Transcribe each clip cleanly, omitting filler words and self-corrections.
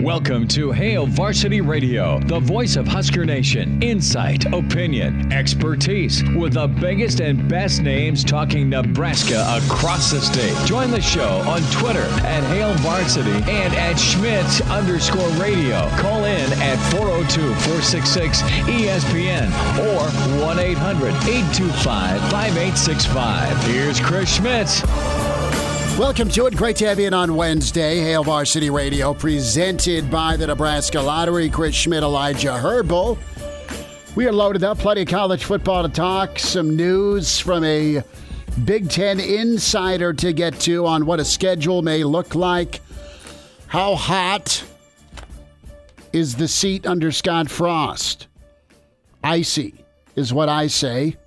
Welcome to Hail Varsity Radio, the voice of Husker Nation. Insight, opinion, expertise, with the biggest and best names talking Nebraska across the state. Join the show on Twitter at Hail Varsity and at Schmitz_radio. Call in at 402-466-ESPN or 1-800-825-5865. Here's Chris Schmitz. Welcome to it. Great to have you in on Wednesday. Hail Varsity Radio, presented by the Nebraska Lottery. Chris Schmidt, Elijah Herbal. We are loaded up. Plenty of college football to talk. Some news from a Big Ten insider to get to on what a schedule may look like. How hot is the seat under Scott Frost? Icy is what I say.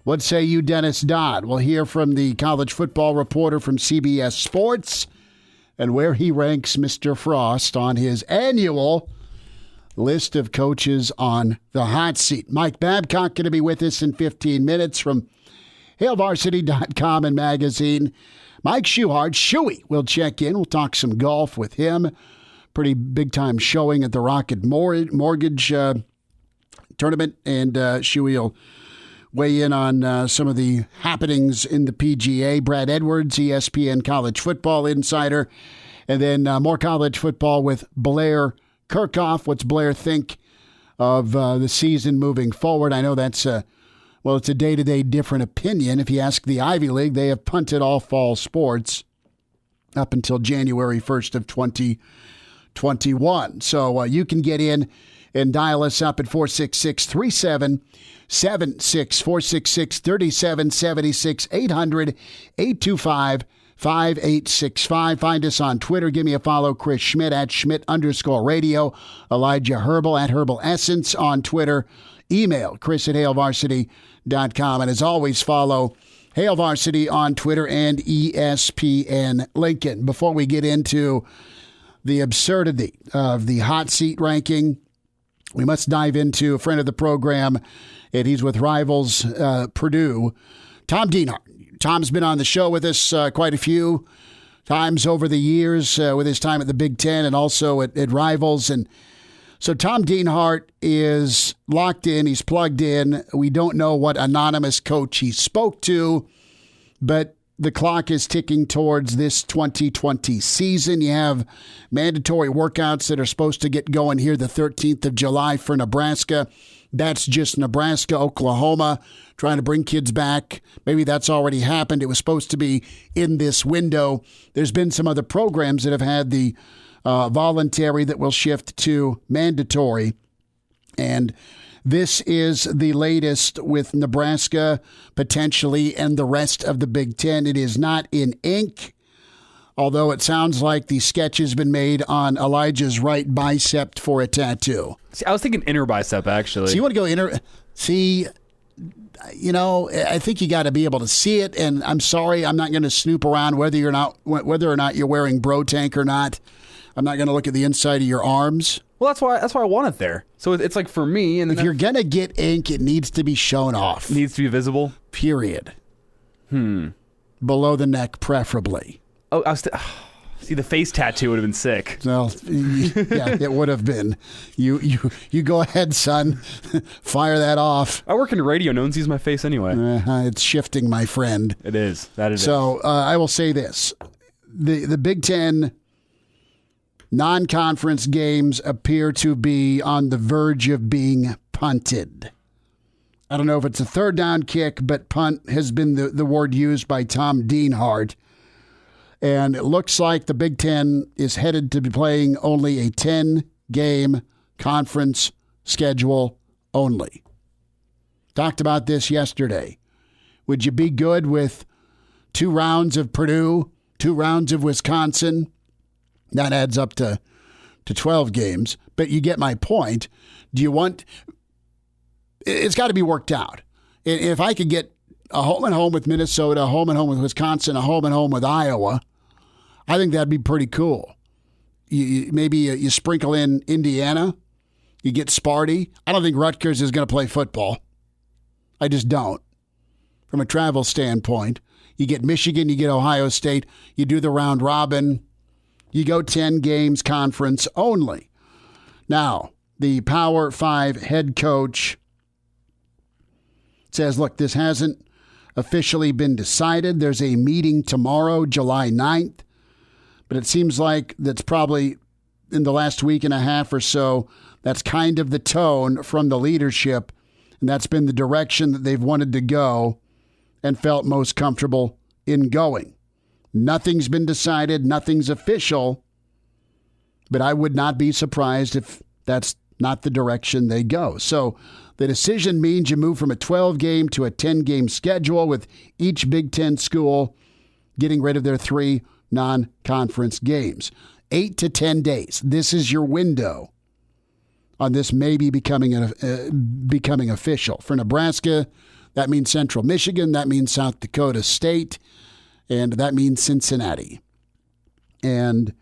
What say you, Dennis Dodd? We'll hear from the college football reporter from CBS Sports and where he ranks Mr. Frost on his annual list of coaches on the hot seat. Mike Babcock going to be with us in 15 minutes from HailVarsity.com and magazine. Mike Shuey will check in. We'll talk some golf with him. Pretty big-time showing at the Rocket Mortgage tournament, and Shuey will weigh in on some of the happenings in the PGA. Brad Edwards, ESPN college football insider. And then more college football with Blair Kirchhoff. What's Blair think of the season moving forward? I know that's, it's a day-to-day different opinion. If you ask the Ivy League, they have punted all fall sports up until January 1st of 2021. So you can get in and dial us up at 466-3776, 466-3776, 800-825-5865. Find us on Twitter. Give me a follow, Chris Schmidt, at Schmidt_radio. Elijah Herbal, at Herbal Essence on Twitter. Email, Chris at HailVarsity.com. And as always, follow Hail Varsity on Twitter and ESPN Lincoln. Before we get into the absurdity of the hot seat ranking, we must dive into a friend of the program, and he's with Rivals Purdue, Tom Dienhart. Tom's been on the show with us quite a few times over the years with his time at the Big Ten and also at Rivals. And so Tom Dienhart is locked in. He's plugged in. We don't know what anonymous coach he spoke to, but the clock is ticking towards this 2020 season. You have mandatory workouts that are supposed to get going here the 13th of July for Nebraska. That's just Nebraska, Oklahoma, trying to bring kids back. Maybe that's already happened. It was supposed to be in this window. There's been some other programs that have had the voluntary that will shift to mandatory. And this is the latest with Nebraska potentially and the rest of the Big Ten. It is not in ink, although it sounds like the sketch has been made on Elijah's right bicep for a tattoo. See, I was thinking inner bicep, actually. So you want to go inner? See, I think you got to be able to see it. And I'm sorry, I'm not going to snoop around whether or not you're wearing bro tank or not. I'm not going to look at the inside of your arms. Well, that's why I want it there. So it's like for me, and if you're going to get ink, it needs to be shown off. It needs to be visible. Period. Below the neck, preferably. Oh, see, the face tattoo would have been sick. Well, yeah, it would have been. You go ahead, son. Fire that off. I work in radio. No one sees my face anyway. It's shifting, my friend. It is. That is. So I will say this: the Big Ten non-conference games appear to be on the verge of being punted. I don't know if it's a third down kick, but punt has been the word used by Tom Dienhart. And it looks like the Big Ten is headed to be playing only a 10-game conference schedule only. Talked about this yesterday. Would you be good with 2 rounds of Purdue, 2 rounds of Wisconsin? That adds up to 12 games. But you get my point. Do you want... It's got to be worked out. If I could get a home and home with Minnesota, a home and home with Wisconsin, a home and home with Iowa, I think that'd be pretty cool. Maybe you sprinkle in Indiana. You get Sparty. I don't think Rutgers is going to play football. I just don't. From a travel standpoint, you get Michigan, you get Ohio State, you do the round robin. You go 10 games conference only. Now, the Power 5 head coach says, look, this hasn't officially been decided. There's a meeting tomorrow, July 9th. But it seems like that's probably in the last week and a half or so, that's kind of the tone from the leadership. And that's been the direction that they've wanted to go and felt most comfortable in going. Nothing's been decided. Nothing's official. But I would not be surprised if that's not the direction they go. So the decision means you move from a 12-game to a 10-game schedule with each Big Ten school getting rid of their 3 non-conference games. 8 to 10 days. This is your window on this maybe becoming official. For Nebraska, that means Central Michigan. That means South Dakota State. And that means Cincinnati. And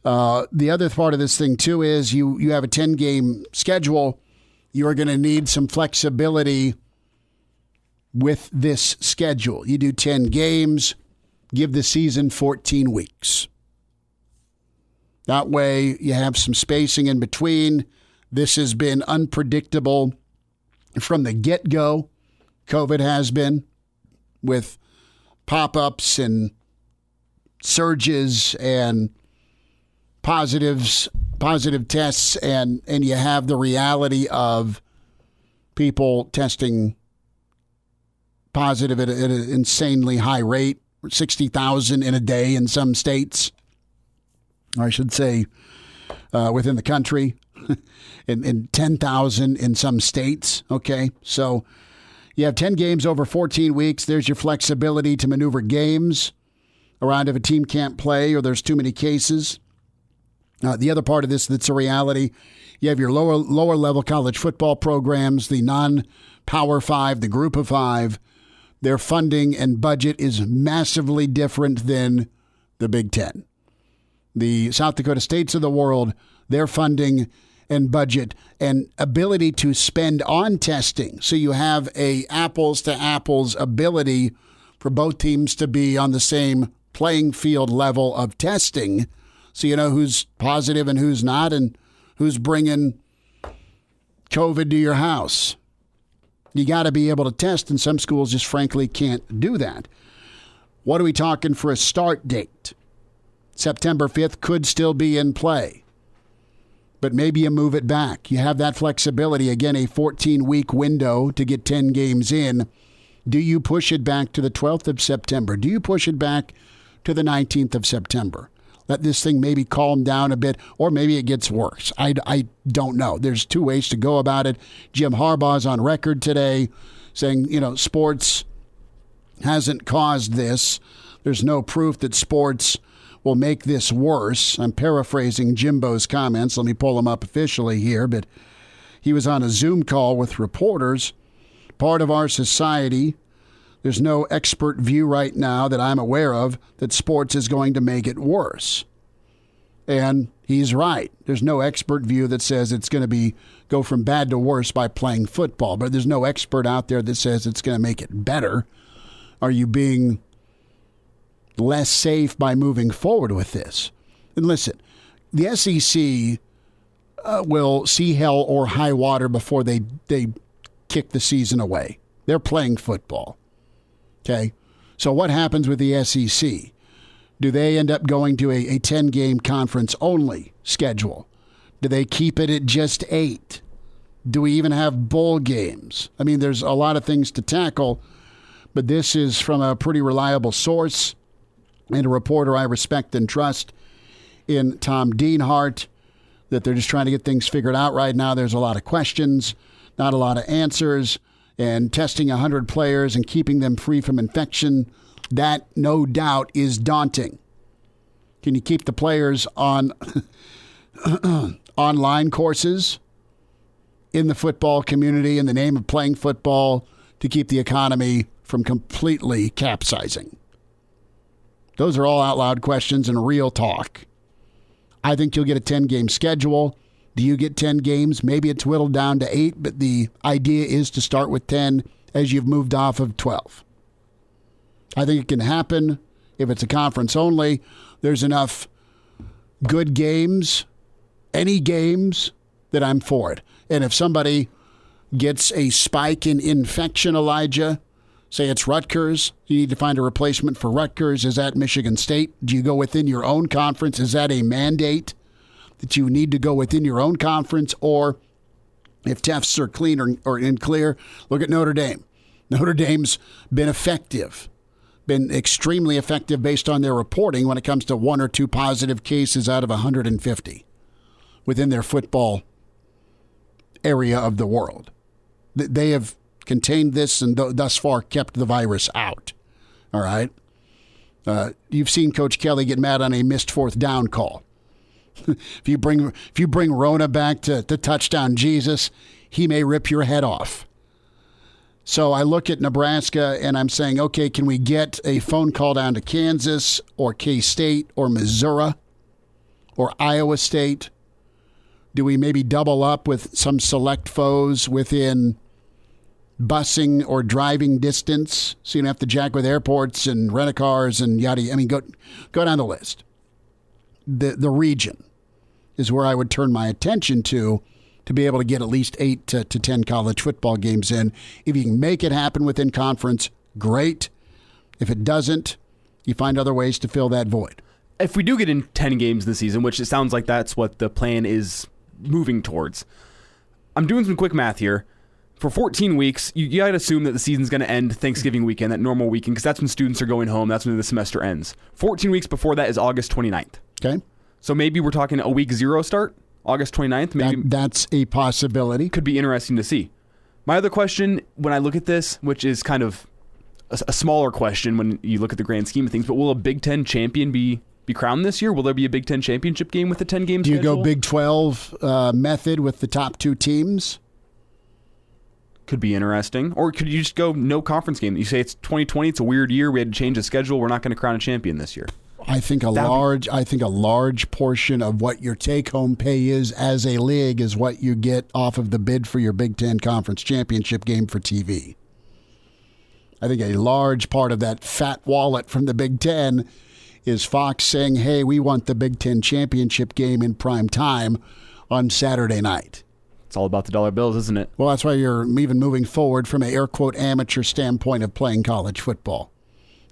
the other part of this thing, too, is you have a 10-game schedule. You are going to need some flexibility with this schedule. You do 10 games, give the season 14 weeks. That way you have some spacing in between. This has been unpredictable from the get-go. COVID has been, with pop-ups and surges and positive tests, and you have the reality of people testing positive at an insanely high rate, 60,000 in a day in some states, or I should say within the country, and 10,000 in some states. Okay, so you have 10 games over 14 weeks. There's your flexibility to maneuver games around if a team can't play or there's too many cases. The other part of this that's a reality, you have your lower level college football programs, the non-Power 5, the Group of 5. Their funding and budget is massively different than the Big Ten. The South Dakota States of the world, their funding and budget and ability to spend on testing. So you have a apples to apples ability for both teams to be on the same playing field level of testing. So you know who's positive and who's not, and who's bringing COVID to your house. You got to be able to test, and some schools just frankly can't do that. What are we talking for a start date? September 5th could still be in play, but maybe you move it back. You have that flexibility. Again, a 14-week window to get 10 games in. Do you push it back to the 12th of September? Do you push it back to the 19th of September? Let this thing maybe calm down a bit, or maybe it gets worse. I don't know. There's two ways to go about it. Jim Harbaugh's on record today saying, sports hasn't caused this. There's no proof that sports will make this worse. I'm paraphrasing Jimbo's comments. Let me pull them up officially here. But he was on a Zoom call with reporters. Part of our society, there's no expert view right now that I'm aware of that sports is going to make it worse. And he's right. There's no expert view that says it's going to go from bad to worse by playing football. But there's no expert out there that says it's going to make it better. Are you being less safe by moving forward with this? And listen, the SEC will see hell or high water before they kick the season away. They're playing football. Okay, so what happens with the SEC? Do they end up going to a 10-game conference-only schedule? Do they keep it at just 8? Do we even have bowl games? I mean, there's a lot of things to tackle, but this is from a pretty reliable source and a reporter I respect and trust in Tom Dienhart, that they're just trying to get things figured out right now. There's a lot of questions, not a lot of answers. And testing 100 players and keeping them free from infection, that no doubt is daunting. Can you keep the players on online courses in the football community in the name of playing football to keep the economy from completely capsizing? Those are all out loud questions and real talk. I think you'll get a 10-game schedule. Do you get 10 games? Maybe it's whittled down to 8, but the idea is to start with 10 as you've moved off of 12. I think it can happen if it's a conference only. There's enough good games, any games, then I'm for it. And if somebody gets a spike in infection, Elijah, say it's Rutgers, you need to find a replacement for Rutgers. Is that Michigan State? Do you go within your own conference? Is that a mandate that you need to go within your own conference? Or if tests are clean or in clear, look at Notre Dame. Notre Dame's been effective, been extremely effective based on their reporting when it comes to 1 or 2 positive cases out of 150 within their football area of the world. They have contained this and thus far kept the virus out. All right? You've seen Coach Kelly get mad on a missed 4th down call. If you bring Rona back to touchdown Jesus, he may rip your head off. So I look at Nebraska and I'm saying, okay, can we get a phone call down to Kansas or K-State or Missouri or Iowa State? Do we maybe double up with some select foes within busing or driving distance so you don't have to jack with airports and rent-a-cars and yada? I mean, go down the list. The region is where I would turn my attention to be able to get at least 8 to 10 college football games in. If you can make it happen within conference, great. If it doesn't, you find other ways to fill that void. If we do get in 10 games this season, which it sounds like that's what the plan is moving towards, I'm doing some quick math here. For 14 weeks, you got to assume that the season's going to end Thanksgiving weekend, that normal weekend, because that's when students are going home. That's when the semester ends. 14 weeks before that is August 29th. Okay. So maybe we're talking a week 0 start, August 29th. Maybe that's a possibility. Could be interesting to see. My other question, when I look at this, which is kind of a smaller question when you look at the grand scheme of things, but will a Big Ten champion be crowned this year? Will there be a Big Ten championship game with the 10 games? Do you go Big 12 method with the top 2 teams? Could be interesting. Or could you just go no conference game? You say it's 2020, it's a weird year, we had to change the schedule, we're not going to crown a champion this year. I think a large portion of what your take-home pay is as a league is what you get off of the bid for your Big Ten Conference Championship game for TV. I think a large part of that fat wallet from the Big Ten is Fox saying, hey, we want the Big Ten Championship game in prime time on Saturday night. It's all about the dollar bills, isn't it? Well, that's why you're even moving forward from an air quote amateur standpoint of playing college football.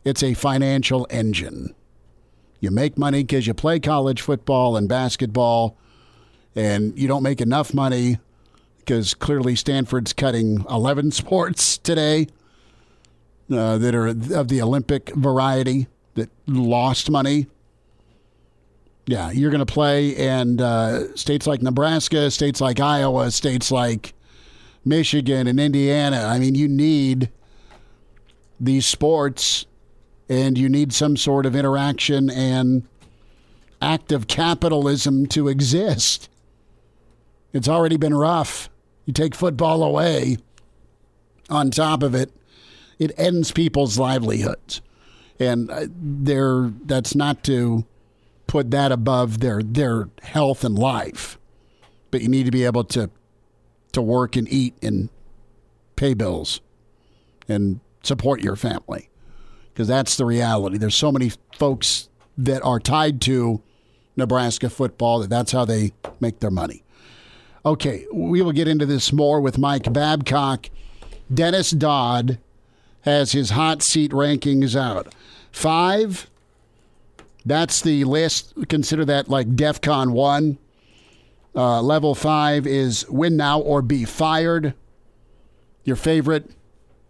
It's a financial engine. You make money because you play college football and basketball, and you don't make enough money because clearly Stanford's cutting 11 sports today that are of the Olympic variety that lost money. Yeah, you're going to play, and states like Nebraska, states like Iowa, states like Michigan and Indiana, I mean, you need these sports, and you need some sort of interaction and act of capitalism to exist. It's already been rough. You take football away, on top of it, it ends people's livelihoods. And that's not to put that above their health and life. But you need to be able to work and eat and pay bills and support your family. Because that's the reality. There's so many folks that are tied to Nebraska football that's how they make their money. Okay, we will get into this more with Mike Babcock. Dennis Dodd has his hot seat rankings out. 5, that's the list. Consider that like DEFCON 1. Level 5 is win now or be fired. Your favorite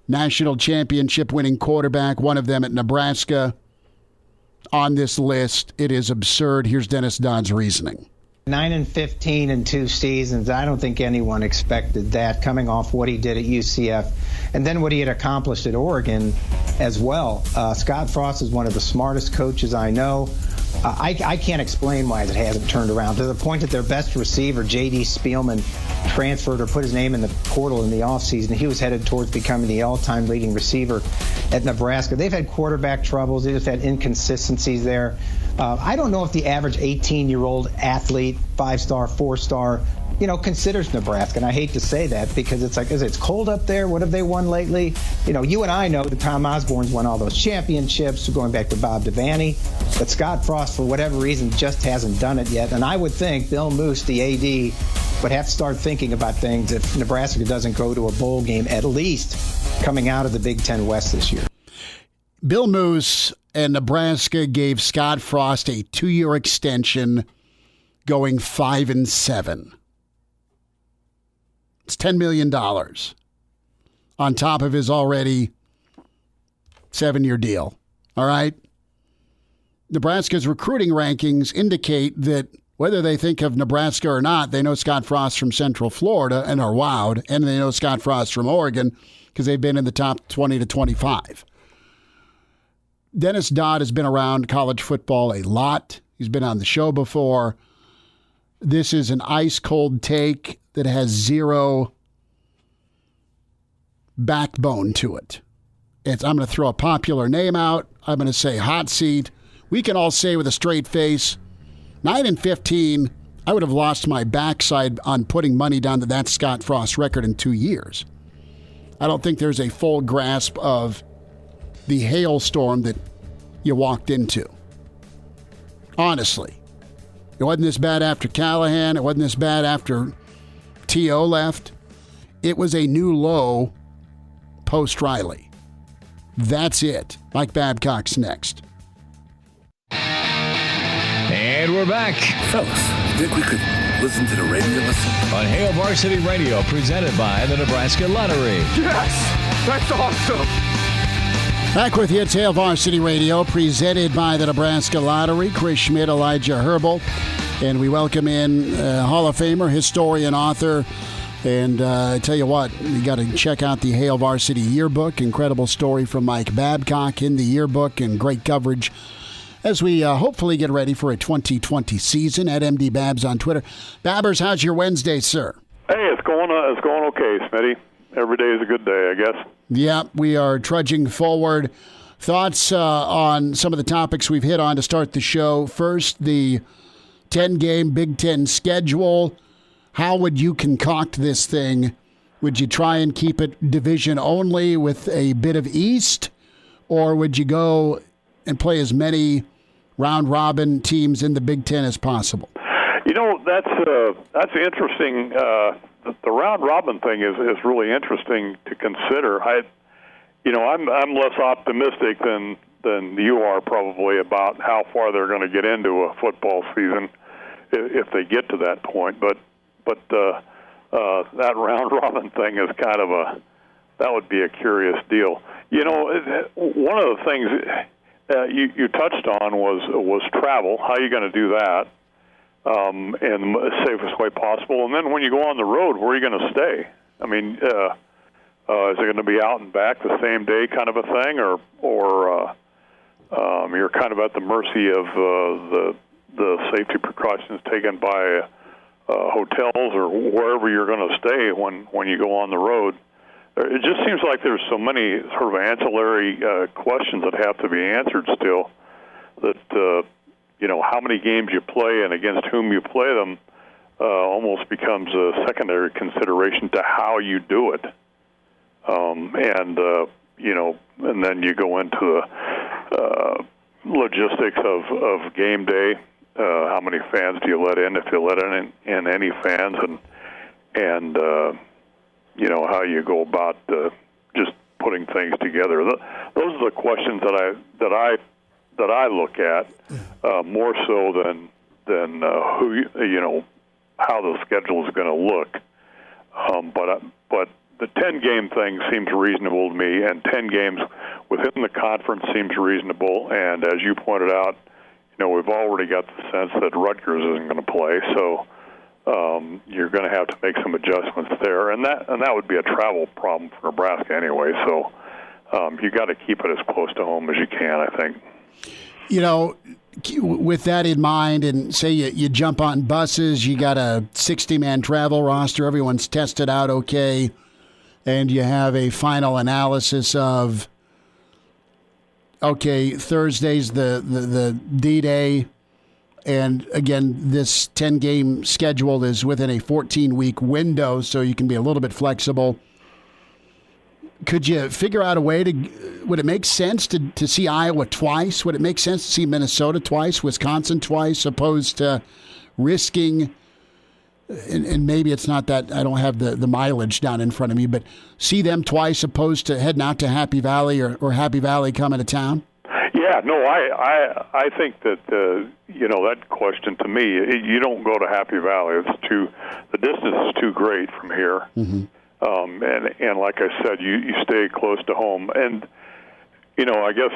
national championship winning quarterback, one of them at Nebraska, on this list. It is absurd. Here's Dennis Dodd's reasoning. 9-15 in 2 seasons. I don't think anyone expected that, coming off what he did at UCF and then what he had accomplished at Oregon as well. Scott Frost is one of the smartest coaches I know. I can't explain why it hasn't turned around, to the point that their best receiver, J.D. Spielman, transferred or put his name in the portal in the offseason. He was headed towards becoming the all-time leading receiver at Nebraska. They've had quarterback troubles. They've had inconsistencies there. I don't know if the average 18-year-old athlete, 5-star, 4-star, considers Nebraska. And I hate to say that because it's like, it's cold up there. What have they won lately? You and I know that Tom Osborne's won all those championships, going back to Bob Devaney. But Scott Frost, for whatever reason, just hasn't done it yet. And I would think Bill Moose, the AD, would have to start thinking about things if Nebraska doesn't go to a bowl game, at least coming out of the Big Ten West this year. Bill Moose and Nebraska gave Scott Frost a 2-year extension going 5-7. It's $10 million on top of his already 7-year deal. All right? Nebraska's recruiting rankings indicate that whether they think of Nebraska or not, they know Scott Frost from Central Florida and are wowed, and they know Scott Frost from Oregon because they've been in the top 20 to 25. Dennis Dodd has been around college football a lot. He's been on the show before. This is an ice-cold take that has zero backbone to it. I'm going to throw a popular name out. I'm going to say hot seat. We can all say with a straight face, 9-15, I would have lost my backside on putting money down to that Scott Frost record in 2 years. I don't think there's a full grasp of the hailstorm that you walked into. Honestly. It wasn't this bad after Callahan. It wasn't this bad after T.O. left. It was a new low post-Riley. That's it. Mike Babcock's next. And we're back Fellas, think we could listen to the radio listen? on Hail Varsity Radio, presented by the Nebraska Lottery. Yes! That's awesome! Back with you at Hail Varsity Radio, presented by the Nebraska Lottery. Chris Schmidt, Elijah Herbal. And we welcome in Hall of Famer, historian, author. And I tell you what, you got to check out the Hail Varsity Yearbook. Incredible story from Mike Babcock in the yearbook and great coverage as we hopefully get ready for a 2020 season at MD Babs on Twitter. Babbers, how's your Wednesday, sir? Hey, it's going okay, Smitty. Every day is a good day, I guess. Yeah, we are trudging forward. Thoughts on some of the topics we've hit on to start the show. First, the 10-game Big Ten schedule. How would you concoct this thing? Would you try and keep it division only with a bit of East? Or would you go and play as many round-robin teams in the Big Ten as possible? That's interesting. The round-robin thing is really interesting to consider. I'm less optimistic than you are probably about how far they're going to get into a football season if they get to that point. But that round-robin thing is that would be a curious deal. One of the things you touched on was travel. How are you going to do that? In the safest way possible. And then when you go on the road, where are you going to stay? I mean, is it going to be out and back the same day kind of a thing, or you're kind of at the mercy of the safety precautions taken by hotels or wherever you're going to stay when you go on the road? It just seems like there's so many sort of ancillary questions that have to be answered still that how many games you play and against whom you play them almost becomes a secondary consideration to how you do it. And then you go into the logistics of game day. How many fans do you let in, if you let in any fans, and how you go about just putting things together. Those are the questions that I look at more so than how the schedule is going to look. But the 10-game thing seems reasonable to me, and 10 games within the conference seems reasonable. And as you pointed out, we've already got the sense that Rutgers isn't going to play, so you're going to have to make some adjustments there, and that would be a travel problem for Nebraska anyway. So you got to keep it as close to home as you can, I think. With that in mind, and say you jump on buses, you got a 60-man travel roster, everyone's tested out okay, and you have a final analysis of okay, Thursday's the D-Day, and again, this 10-game schedule is within a 14-week window, so you can be a little bit flexible. Could you figure out a way would it make sense to see Iowa twice? Would it make sense to see Minnesota twice, Wisconsin twice, opposed to risking, and maybe it's not that I don't have the mileage down in front of me, but see them twice opposed to heading out to Happy Valley or Happy Valley coming to town? Yeah, no, I think that, that question to me, you don't go to Happy Valley. The distance is too great from here. Mm-hmm. And like I said, you stay close to home. And, I guess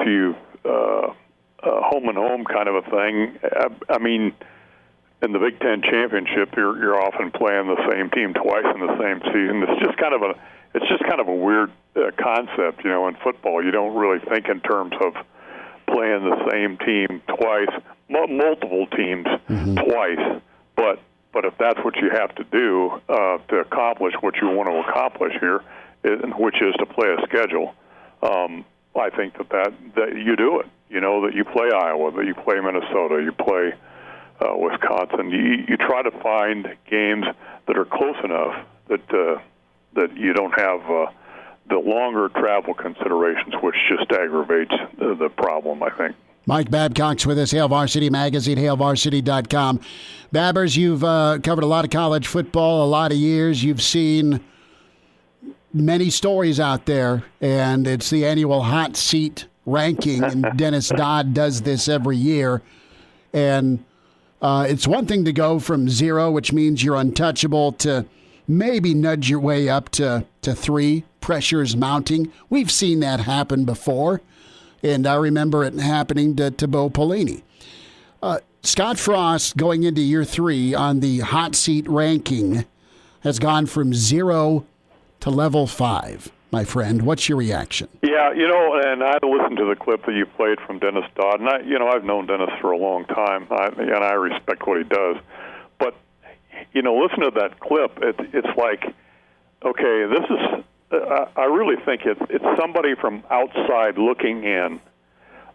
home and home kind of a thing. I mean, in the Big Ten championship, you're often playing the same team twice in the same season. It's just kind of a weird concept. In football, you don't really think in terms of playing the same team twice, multiple teams twice. But if that's what you have to do to accomplish what you want to accomplish here, which is to play a schedule, I think that you do it. That you play Iowa, that you play Minnesota, you play Wisconsin. You try to find games that are close enough that you don't have the longer travel considerations, which just aggravates the problem, I think. Mike Babcock's with us, Hail Varsity Magazine, hailvarsity.com. Babbers, you've covered a lot of college football, a lot of years. You've seen many stories out there, and it's the annual hot seat ranking, and Dennis Dodd does this every year. And it's one thing to go from 0, which means you're untouchable, to maybe nudge your way up to 3. Pressure's mounting. We've seen that happen before, and I remember it happening to Bo Pelini. Scott Frost, going into year 3 on the hot seat ranking, has gone from 0 to level 5. My friend, what's your reaction? Yeah, and I listened to the clip that you played from Dennis Dodd, and I've known Dennis for a long time, and I respect what he does. But listen to that clip. It's like, okay, this is. I really think it's somebody from outside looking in,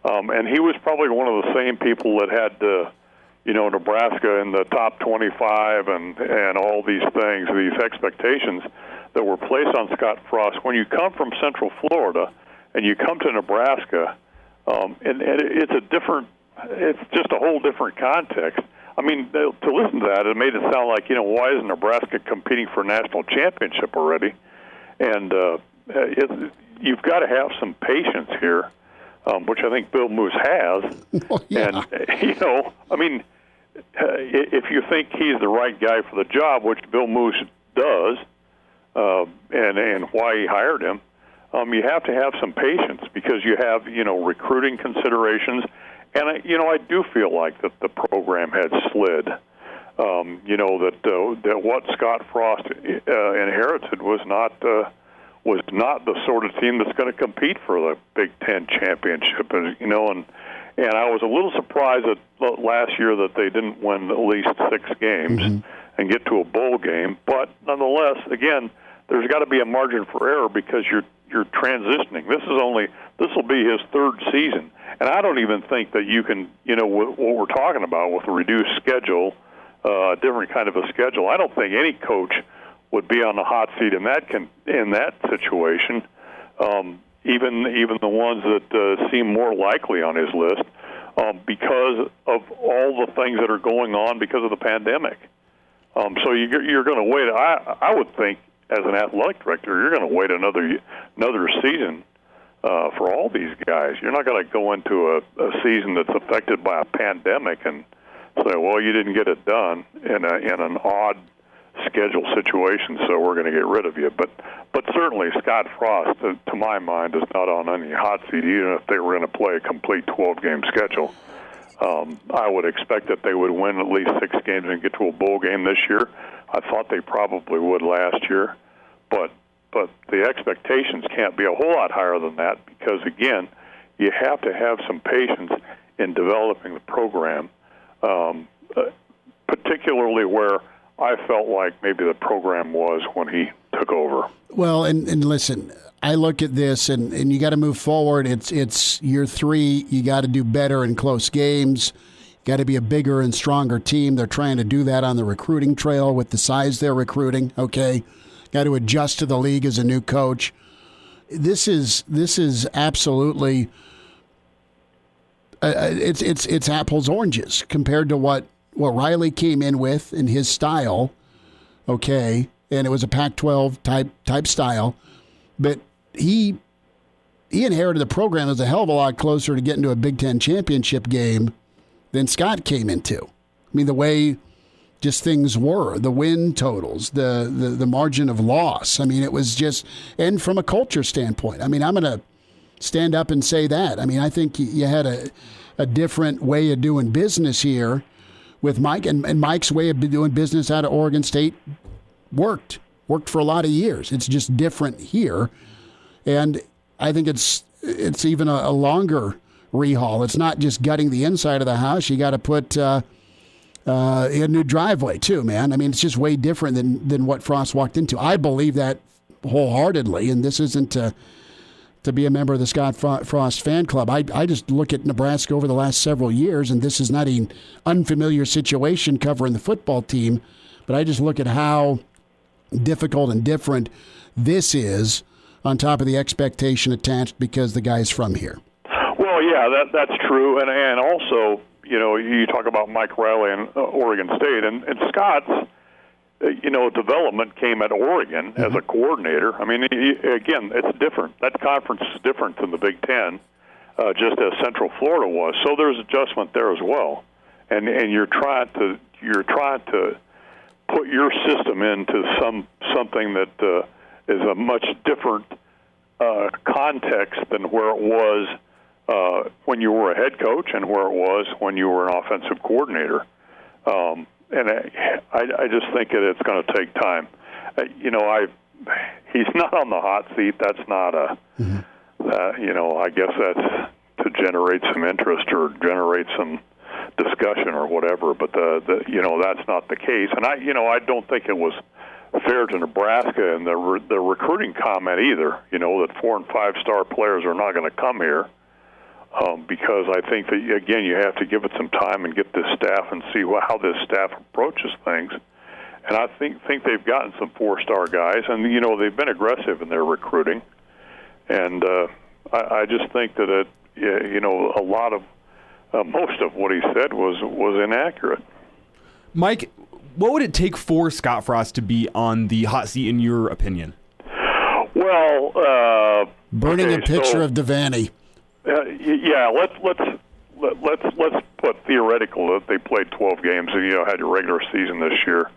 and he was probably one of the same people that had, Nebraska in the top 25 and all these things, these expectations that were placed on Scott Frost. When you come from Central Florida and you come to Nebraska, and it's just a whole different context. I mean, to listen to that, it made it sound like, why isn't Nebraska competing for a national championship already? And you've got to have some patience here, which I think Bill Moose has. Well, yeah. And, if you think he's the right guy for the job, which Bill Moose does, and why he hired him, you have to have some patience because you have, recruiting considerations. And, I do feel like that the program had slid. That what Scott Frost inherited was not the sort of team that's going to compete for the Big Ten championship, and I was a little surprised that last year that they didn't win at least 6 games and get to a bowl game. But nonetheless, again, there's got to be a margin for error because you're transitioning. This will be his 3rd season, and I don't even think that you can, what we're talking about with a reduced schedule. A different kind of a schedule. I don't think any coach would be on the hot seat in that situation. Even the ones that seem more likely on his list, because of all the things that are going on because of the pandemic. So you're going to wait. I would think, as an athletic director, you're going to wait another season for all these guys. You're not going to go into a season that's affected by a pandemic and say, well, you didn't get it done in an odd schedule situation, so we're going to get rid of you. But certainly Scott Frost, to my mind, is not on any hot seat, even if they were going to play a complete 12-game schedule. I would expect that they would win at least 6 games and get to a bowl game this year. I thought they probably would last year. But the expectations can't be a whole lot higher than that because, again, you have to have some patience in developing the program. Particularly where I felt like maybe the program was when he took over. Well, and listen, I look at this, and you got to move forward. It's year 3. You got to do better in close games. Got to be a bigger and stronger team. They're trying to do that on the recruiting trail with the size they're recruiting. Okay, got to adjust to the league as a new coach. This is absolutely it's apples oranges compared to what Riley came in with in his style. Okay, and it was a Pac-12 type style, but he inherited the program that was a hell of a lot closer to getting to a Big Ten championship game than Scott came into. I mean, the way just things were, the win totals, the margin of loss. I mean, it was just, and from a culture standpoint, I mean, I'm going to stand up and say that. I mean, I think you had a different way of doing business here with Mike, and Mike's way of doing business out of Oregon State worked for a lot of years. It's just different here, and I think it's even a longer rehaul. It's not just gutting the inside of the house. You got to put a new driveway too, man. I mean, it's just way different than what Frost walked into. I believe that wholeheartedly, and this isn't to be a member of the Scott Frost fan club. I just look at Nebraska over the last several years, and this is not an unfamiliar situation covering the football team, but I just look at how difficult and different this is on top of the expectation attached because the guy's from here. Well, yeah, that's true, and also, you know, you talk about Mike Riley and Oregon State, and Scott's, development came at Oregon as a coordinator. I mean, again, it's different. That conference is different than the Big Ten, just as Central Florida was. So there's adjustment there as well, and you're trying to put your system into something that is a much different context than where it was when you were a head coach and where it was when you were an offensive coordinator. And I just think that it's going to take time. He's not on the hot seat. That's not I guess that's to generate some interest or generate some discussion or whatever. But that's not the case. And I don't think it was fair to Nebraska and the recruiting comment either. That 4- and 5-star players are not going to come here. Because I think that, again, you have to give it some time and get this staff and see how this staff approaches things. And I think they've gotten some 4-star guys, and, they've been aggressive in their recruiting. And I just think that, a lot of most of what he said was inaccurate. Mike, what would it take for Scott Frost to be on the hot seat, in your opinion? Well, burning a picture of Devaney. Let's put theoretical that they played 12 games and had your regular season this year,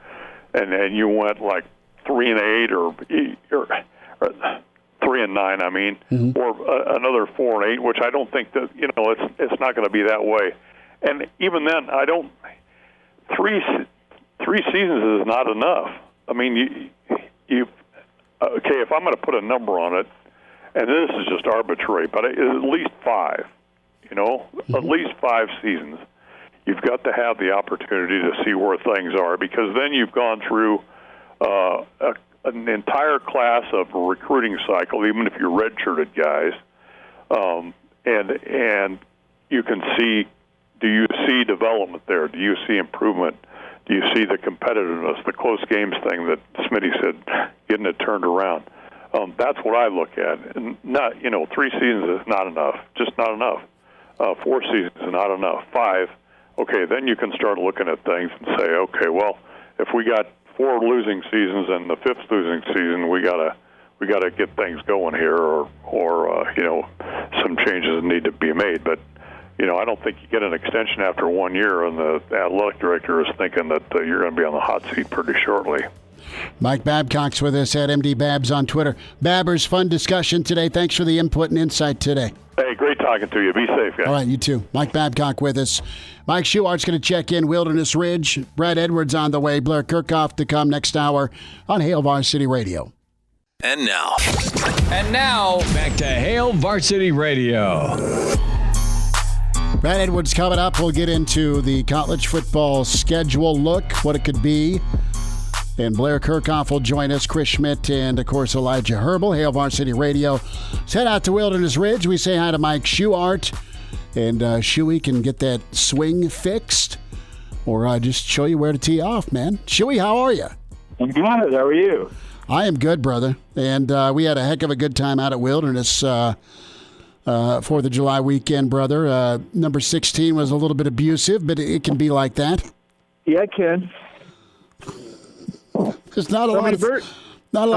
and you went like 3-8 or 3-9. I mean, or another 4-8, which I don't think that it's not going to be that way. And even then, I don't. Three seasons is not enough. I mean, you okay? If I'm going to put a number on it. And this is just arbitrary, but at least 5, at least 5 seasons. You've got to have the opportunity to see where things are, because then you've gone through an entire class of a recruiting cycle, even if you're redshirted guys, and you can see, do you see development there? Do you see improvement? Do you see the competitiveness, the close games thing that Smitty said, getting it turned around? That's what I look at. And not, 3 seasons is not enough, just not enough. 4 seasons is not enough. 5, okay, then you can start looking at things and say, okay, well, if we got 4 losing seasons and the 5th losing season, we gotta get things going here, or some changes need to be made. But I don't think you get an extension after 1 year, and the athletic director is thinking that you're going to be on the hot seat pretty shortly. Mike Babcock's with us at MD Babs on Twitter. Babbers, fun discussion today. Thanks for the input and insight today. Hey, great talking to you. Be safe, guys. All right, you too. Mike Babcock with us. Mike Schuart's going to check in Wilderness Ridge. Brad Edwards on the way. Blair Kirchhoff to come next hour on Hail Varsity Radio. And now, back to Hail Varsity Radio. Brad Edwards coming up. We'll get into the college football schedule look, what it could be And Blair Kirchhoff will join us, Chris Schmidt, and, of course, Elijah Herbal. Hail Varsity Radio. Let's head out to Wilderness Ridge. We say hi to Mike Schuart. And Shuey can get that swing fixed or just show you where to tee off, man. Shuey, how are you? I'm good. How are you? I am good, brother. And we had a heck of a good time out at Wilderness 4th of July weekend, brother. Number 16 was a little bit abusive, but it can be like that. Yeah, it can. There's not a lot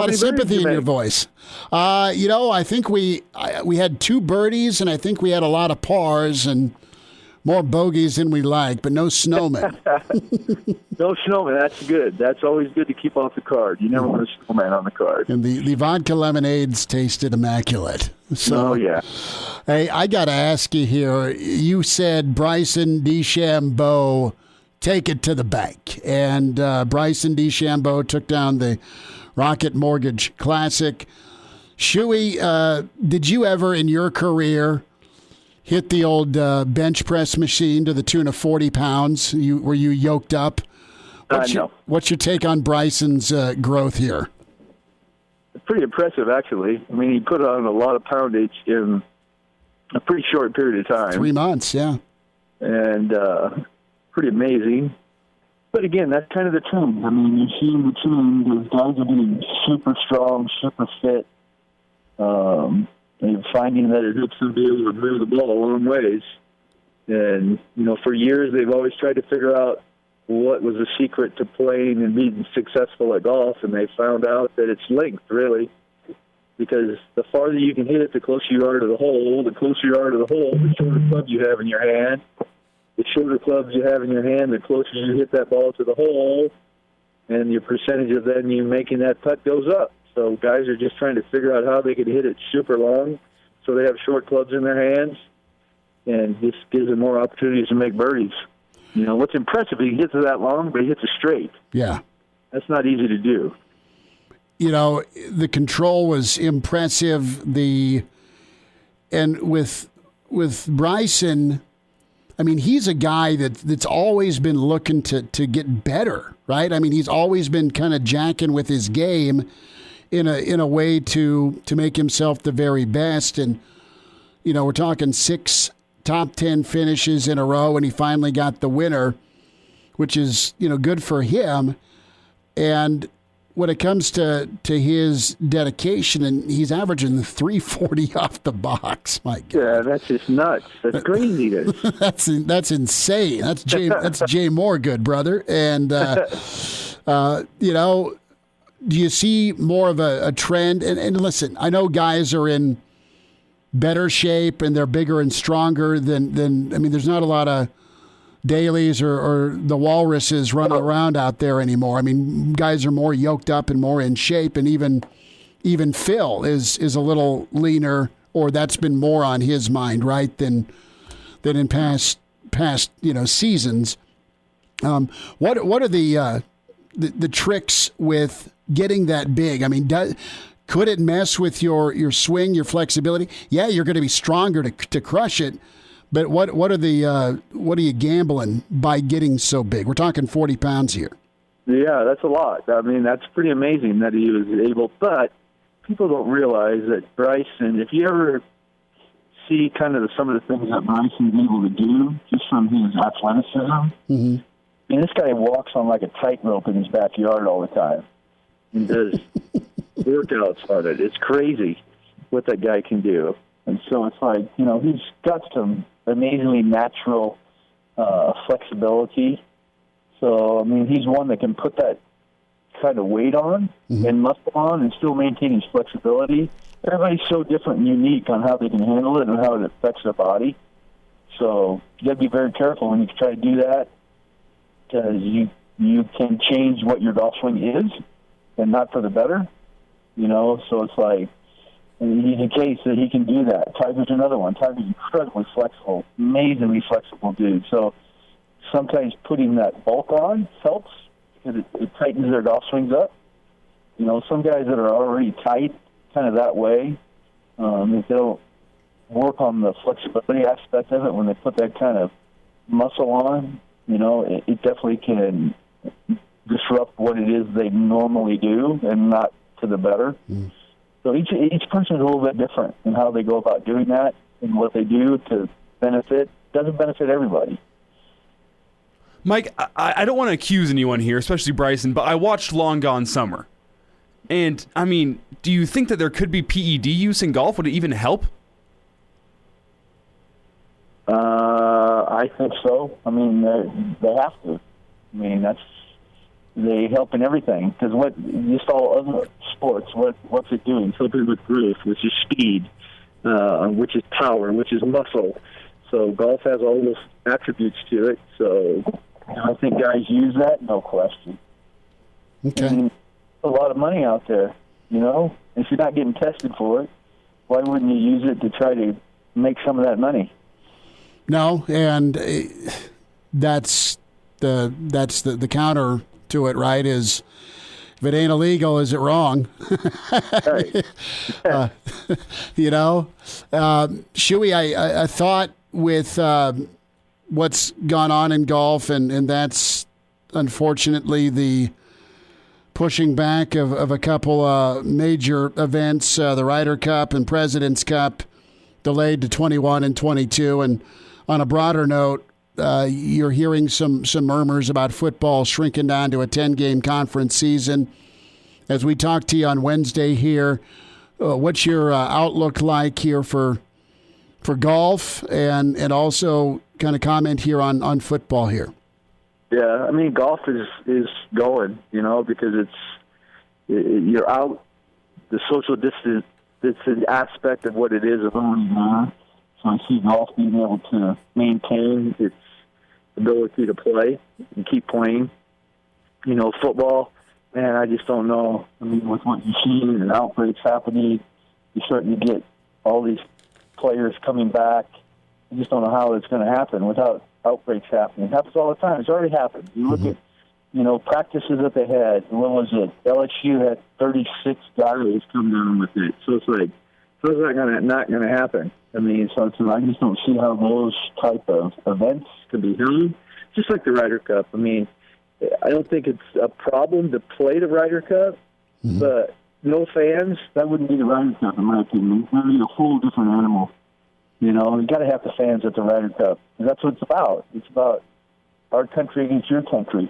of sympathy in your voice. I think we had 2 birdies, and I think we had a lot of pars and more bogeys than we like, but no snowmen. No snowman. That's good. That's always good to keep off the card. You never want a snowman on the card. And the vodka lemonades tasted immaculate. So, yeah. Hey, I got to ask you here. You said Bryson DeChambeau, take it to the bank. And Bryson DeChambeau took down the Rocket Mortgage Classic. Shuey, did you ever in your career hit the old bench press machine to the tune of 40 pounds? Were you yoked up? No. What's your take on Bryson's growth here? Pretty impressive, actually. I mean, he put on a lot of poundage in a pretty short period of time. 3 months, yeah. And pretty amazing. But again, that's kind of the trend. I mean, you're seeing the trend. Those guys are getting super strong, super fit. And finding that it helps them be able to move the ball a long ways. And, for years they've always tried to figure out what was the secret to playing and being successful at golf, and they found out that it's length, really. Because the farther you can hit it, the closer you are to the hole. The closer you are to the hole, the shorter club you have in your hand. The shorter clubs you have in your hand, the closer you hit that ball to the hole, and your percentage of then you making that putt goes up. So guys are just trying to figure out how they can hit it super long so they have short clubs in their hands, and this gives them more opportunities to make birdies. What's impressive, he hits it that long, but he hits it straight. Yeah. That's not easy to do. The control was impressive. And with Bryson, I mean, he's a guy that's always been looking to get better, right? I mean, he's always been kind of jacking with his game in a way to make himself the very best. And, we're talking 6 top 10 finishes in a row, and he finally got the winner, which is, good for him. And when it comes to his dedication, and he's averaging 340 off the box, my God. Yeah, that's just nuts. That's crazy. That's insane. That's Jay Moore, good brother. And, do you see more of a trend? And listen, I know guys are in better shape and they're bigger and stronger than there's not a lot of dailies or the walruses running around out there anymore. I mean, guys are more yoked up and more in shape, and even Phil is a little leaner, or that's been more on his mind, right, than in past seasons. What are the tricks with getting that big? I mean, could it mess with your swing, your flexibility? Yeah, you're going to be stronger to crush it. But what are you gambling by getting so big? We're talking 40 pounds here. Yeah, that's a lot. I mean, that's pretty amazing that he was able. But people don't realize that Bryson, if you ever see kind of some of the things that Bryson's able to do just from his athleticism, mm-hmm. And this guy walks on like a tightrope in his backyard all the time and does workouts on it. It's crazy what that guy can do. And so it's like, he's got some amazingly natural flexibility. So, I mean, he's one that can put that kind of weight on mm-hmm. and muscle on and still maintain his flexibility. Everybody's so different and unique on how they can handle it and how it affects their body. So you got to be very careful when you try to do that, because you can change what your golf swing is, and not for the better. So it's like, he's a case that he can do that. Tiger's another one. Tiger's incredibly flexible, amazingly flexible dude. So sometimes putting that bulk on helps, because it tightens their golf swings up. Some guys that are already tight, kind of that way, if they don't work on the flexibility aspect of it, when they put that kind of muscle on, it definitely can disrupt what it is they normally do and not to the better. So each person is a little bit different in how they go about doing that and what they do to benefit. Doesn't benefit everybody. Mike, I don't want to accuse anyone here, especially Bryson, but I watched Long Gone Summer. And, I mean, do you think that there could be PED use in golf? Would it even help? I think so. I mean, they have to. I mean, they help in everything. Because just all other sports, what's it doing? Helping with growth, which is speed, which is power, which is muscle. So golf has all those attributes to it. So I think guys use that, no question. Okay. I mean, a lot of money out there, you know? If you're not getting tested for it, why wouldn't you use it to try to make some of that money? No, and that's the counter to it, right? Is if it ain't illegal, is it wrong? Right. You know, Shuey, I thought with what's gone on in golf, and that's unfortunately the pushing back of a couple major events, the Ryder Cup and President's Cup, delayed to 21 and 22. And on a broader note, you're hearing some murmurs about football shrinking down to a 10-game conference season. As we talk to you on Wednesday here, what's your outlook like here for golf, and also kind of comment here on football here? Yeah, I mean, golf is going, you know, because you're out. The social distance aspect of what it is already there. So I see golf being able to maintain its ability to play and keep playing. You know, football, man, I just don't know. I mean, with what you're seeing and outbreaks happening, you're starting to get all these players coming back. I just don't know how it's going to happen without outbreaks happening. It happens all the time. It's already happened. You look at, you know, practices that they had. What was it? LSU had 36 guys come down with it. So it's like, so it's not going to happen. I mean, so I just don't see how those type of events can be held. Just like the Ryder Cup. I mean, I don't think it's a problem to play the Ryder Cup, but no fans, that wouldn't be the Ryder Cup, in my opinion. That would be a whole different animal. You know, you got to have the fans at the Ryder Cup. And that's what it's about. It's about our country against your country.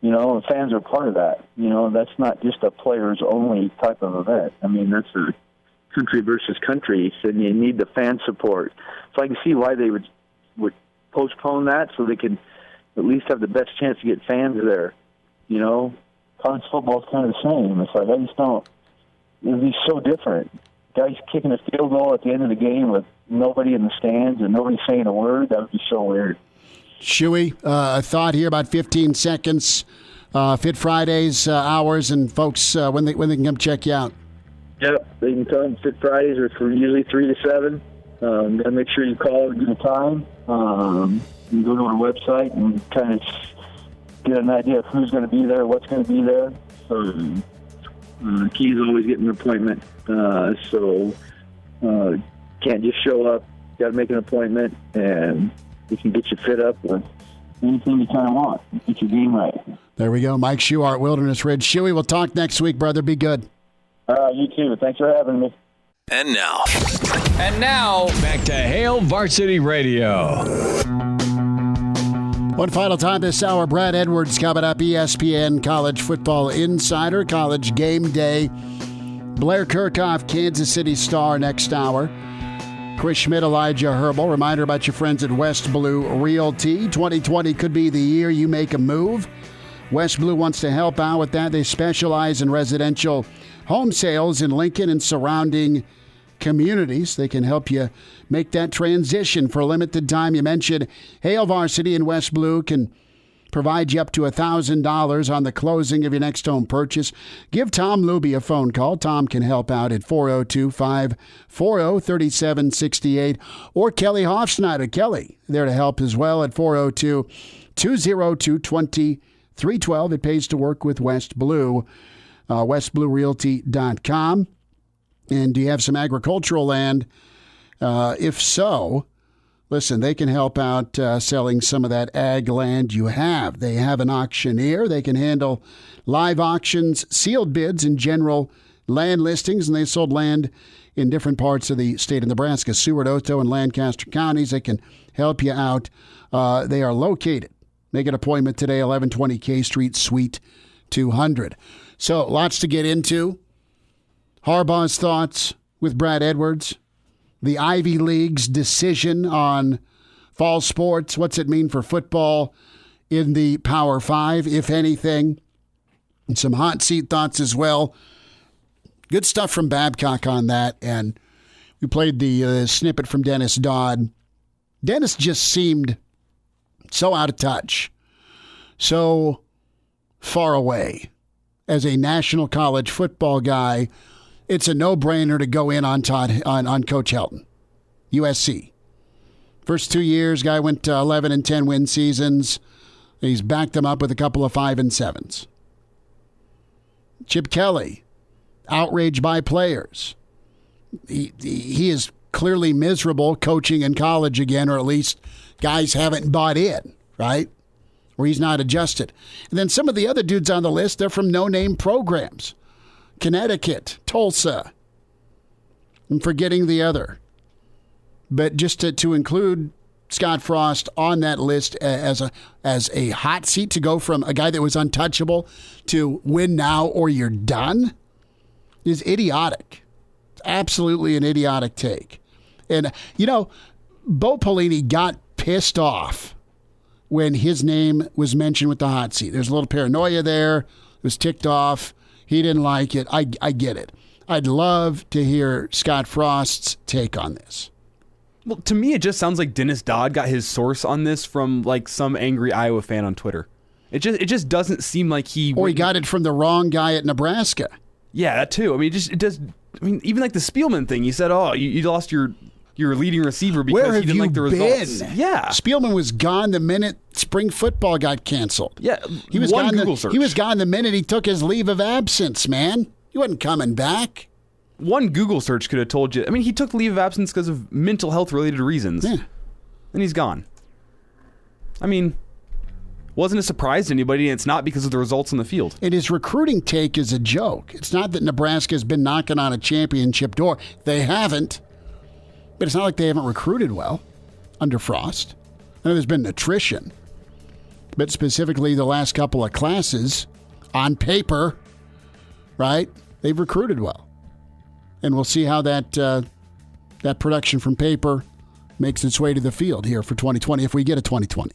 You know, and fans are part of that. You know, that's not just a players-only type of event. I mean, that's a country versus country, and you need the fan support. So I can see why they would postpone that, so they can at least have the best chance to get fans there. You know, college football is kind of the same. It's like, I just don't. It would be so different. Guys kicking a field goal at the end of the game with nobody in the stands and nobody saying a word, that would be so weird. Shuey, a thought here, about 15 seconds. Fit Fridays hours, and folks, when they can come check you out. Yep, they can come. Fit Fridays are usually 3 to 7. Gotta make sure you call at a good time. You can go to our website and kind of get an idea of who's going to be there, what's going to be there. So the key is always getting an appointment. So can't just show up. Got to make an appointment, and we can get you fit up with anything you kind of want. Get your game right. There we go. Mike Shuart, Wilderness Ridge. Shuey, we'll talk next week, brother. Be good. You too. Thanks for having me. And now, back to Hail Varsity Radio. One final time this hour, Brad Edwards coming up, ESPN College Football Insider, College Game Day. Blair Kirchhoff, Kansas City Star next hour. Chris Schmidt, Elijah Herbal. Reminder about your friends at West Blue Realty. 2020 could be the year you make a move. West Blue wants to help out with that. They specialize in residential home sales in Lincoln and surrounding communities. They can help you make that transition for a limited time. You mentioned Hail Varsity and West Blue can provide you up to $1,000 on the closing of your next home purchase. Give Tom Luby a phone call. Tom can help out at 402-540-3768. Or Kelly Hofsnyder. Kelly, there to help as well at 402-202-2312. It pays to work with West Blue. WestBlueRealty.com. And do you have some agricultural land? If so, listen, they can help out selling some of that ag land you have. They have an auctioneer. They can handle live auctions, sealed bids, and general land listings, and they sold land in different parts of the state of Nebraska, Seward, Otoe, and Lancaster counties. They can help you out. They are located. Make an appointment today, 1120 K Street, Suite 200. So, lots to get into. Harbaugh's thoughts with Brad Edwards. The Ivy League's decision on fall sports. What's it mean for football in the Power Five, if anything? And some hot seat thoughts as well. Good stuff from Babcock on that. And we played the snippet from Dennis Dodd. Dennis just seemed so out of touch, so far away. As a national college football guy, it's a no-brainer to go in on Coach Helton, USC. First 2 years, guy went to 11 and 10 win seasons. He's backed them up with a couple of 5 and 7s. Chip Kelly, outraged by players. He is clearly miserable coaching in college again, or at least guys haven't bought in, right? Or he's not adjusted. And then some of the other dudes on the list, they're from no-name programs. Connecticut, Tulsa. I'm forgetting the other. But just to include Scott Frost on that list as a hot seat, to go from a guy that was untouchable to win now or you're done, is idiotic. It's absolutely an idiotic take. And, Bo Pelini got pissed off when his name was mentioned with the hot seat. There's a little paranoia there. It was ticked off. He didn't like it. I get it. I'd love to hear Scott Frost's take on this. Well, to me, it just sounds like Dennis Dodd got his source on this from like some angry Iowa fan on Twitter. It just doesn't seem like he... Or he got it from the wrong guy at Nebraska. Yeah, that too. I mean, it does... I mean, even like the Spielman thing, he said, "Oh, you lost your leading receiver because he didn't like the results." Yeah, Spielman was gone the minute spring football got canceled. Yeah, he was one gone. Google search. He was gone the minute he took his leave of absence. Man, he wasn't coming back. One Google search could have told you. I mean, he took leave of absence because of mental health related reasons. Yeah, and he's gone. I mean, wasn't a surprise to anybody, and it's not because of the results on the field. And his recruiting take is a joke. It's not that Nebraska has been knocking on a championship door. They haven't. But it's not like they haven't recruited well under Frost. I know there's been attrition. But specifically the last couple of classes, on paper, right, they've recruited well. And we'll see how that production from paper makes its way to the field here for 2020, if we get a 2020.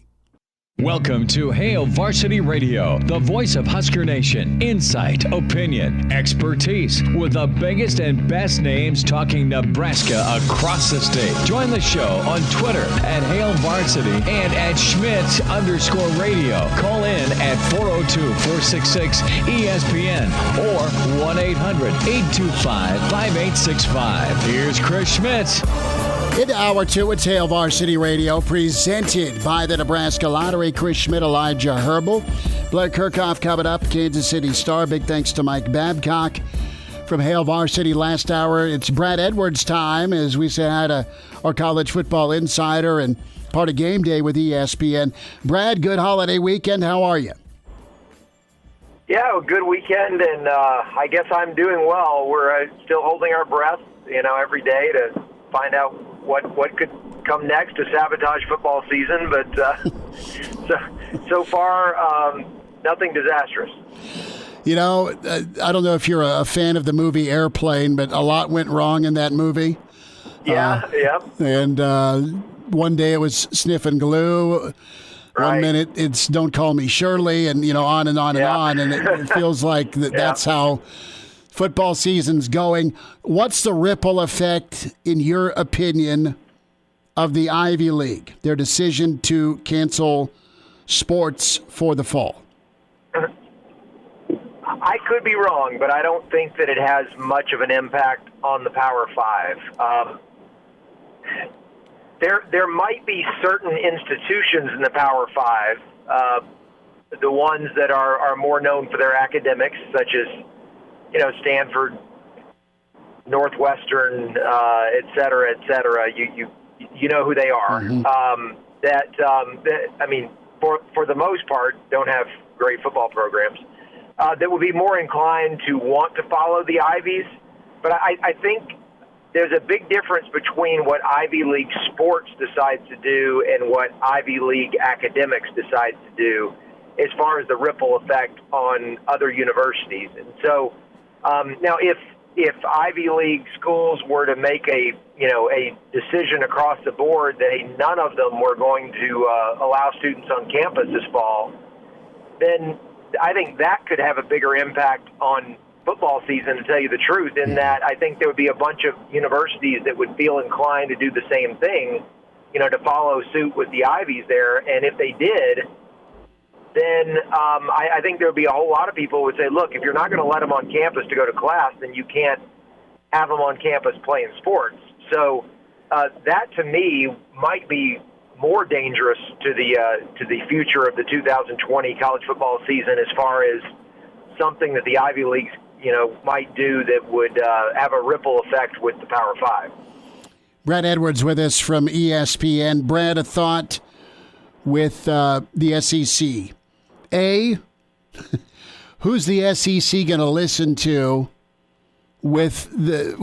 Welcome to Hail Varsity Radio, the voice of Husker Nation. Insight, opinion, expertise, with the biggest and best names talking Nebraska across the state. Join the show on Twitter at Hail Varsity and at Schmitz_radio. Call in at 402-466-ESPN or 1-800-825-5865. Here's Chris Schmitz. In Hour 2, it's Hail Varsity Radio, presented by the Nebraska Lottery. Chris Schmidt, Elijah Herbal. Blair Kirchhoff coming up, Kansas City Star. Big thanks to Mike Babcock from Hail Varsity last hour. It's Brad Edwards time, as we say hi to our college football insider and part of Game Day with ESPN. Brad, good holiday weekend. How are you? Yeah, a good weekend, and I guess I'm doing well. We're still holding our breath, every day to find out what could come next to sabotage football season, but so far, nothing disastrous. I don't know if you're a fan of the movie Airplane, but a lot went wrong in that movie. Yeah. And one day it was sniffing glue. Right. 1 minute it's Don't Call Me Shirley, and on and on and on, and it feels like that's how football season's going. What's the ripple effect, in your opinion, of the Ivy League, their decision to cancel sports for the fall? I could be wrong, but I don't think that it has much of an impact on the Power Five. There might be certain institutions in the Power Five, the ones that are more known for their academics, such as Stanford, Northwestern, et cetera, et cetera. you know who they are. Mm-hmm. That I mean, for the most part, don't have great football programs. That would be more inclined to want to follow the Ivies. But I think there's a big difference between what Ivy League sports decides to do and what Ivy League academics decides to do as far as the ripple effect on other universities. And so now if Ivy League schools were to make a decision across the board that none of them were going to allow students on campus this fall, then I think that could have a bigger impact on football season, to tell you the truth, in that I think there would be a bunch of universities that would feel inclined to do the same thing, to follow suit with the Ivies there. And if they did, then I think there would be a whole lot of people who would say, look, if you're not going to let them on campus to go to class, then you can't have them on campus playing sports. So that, to me, might be more dangerous to the future of the 2020 college football season, as far as something that the Ivy Leagues might do that would have a ripple effect with the Power Five. Brad Edwards with us from ESPN. Brad, a thought with the SEC. Who's the SEC going to listen to when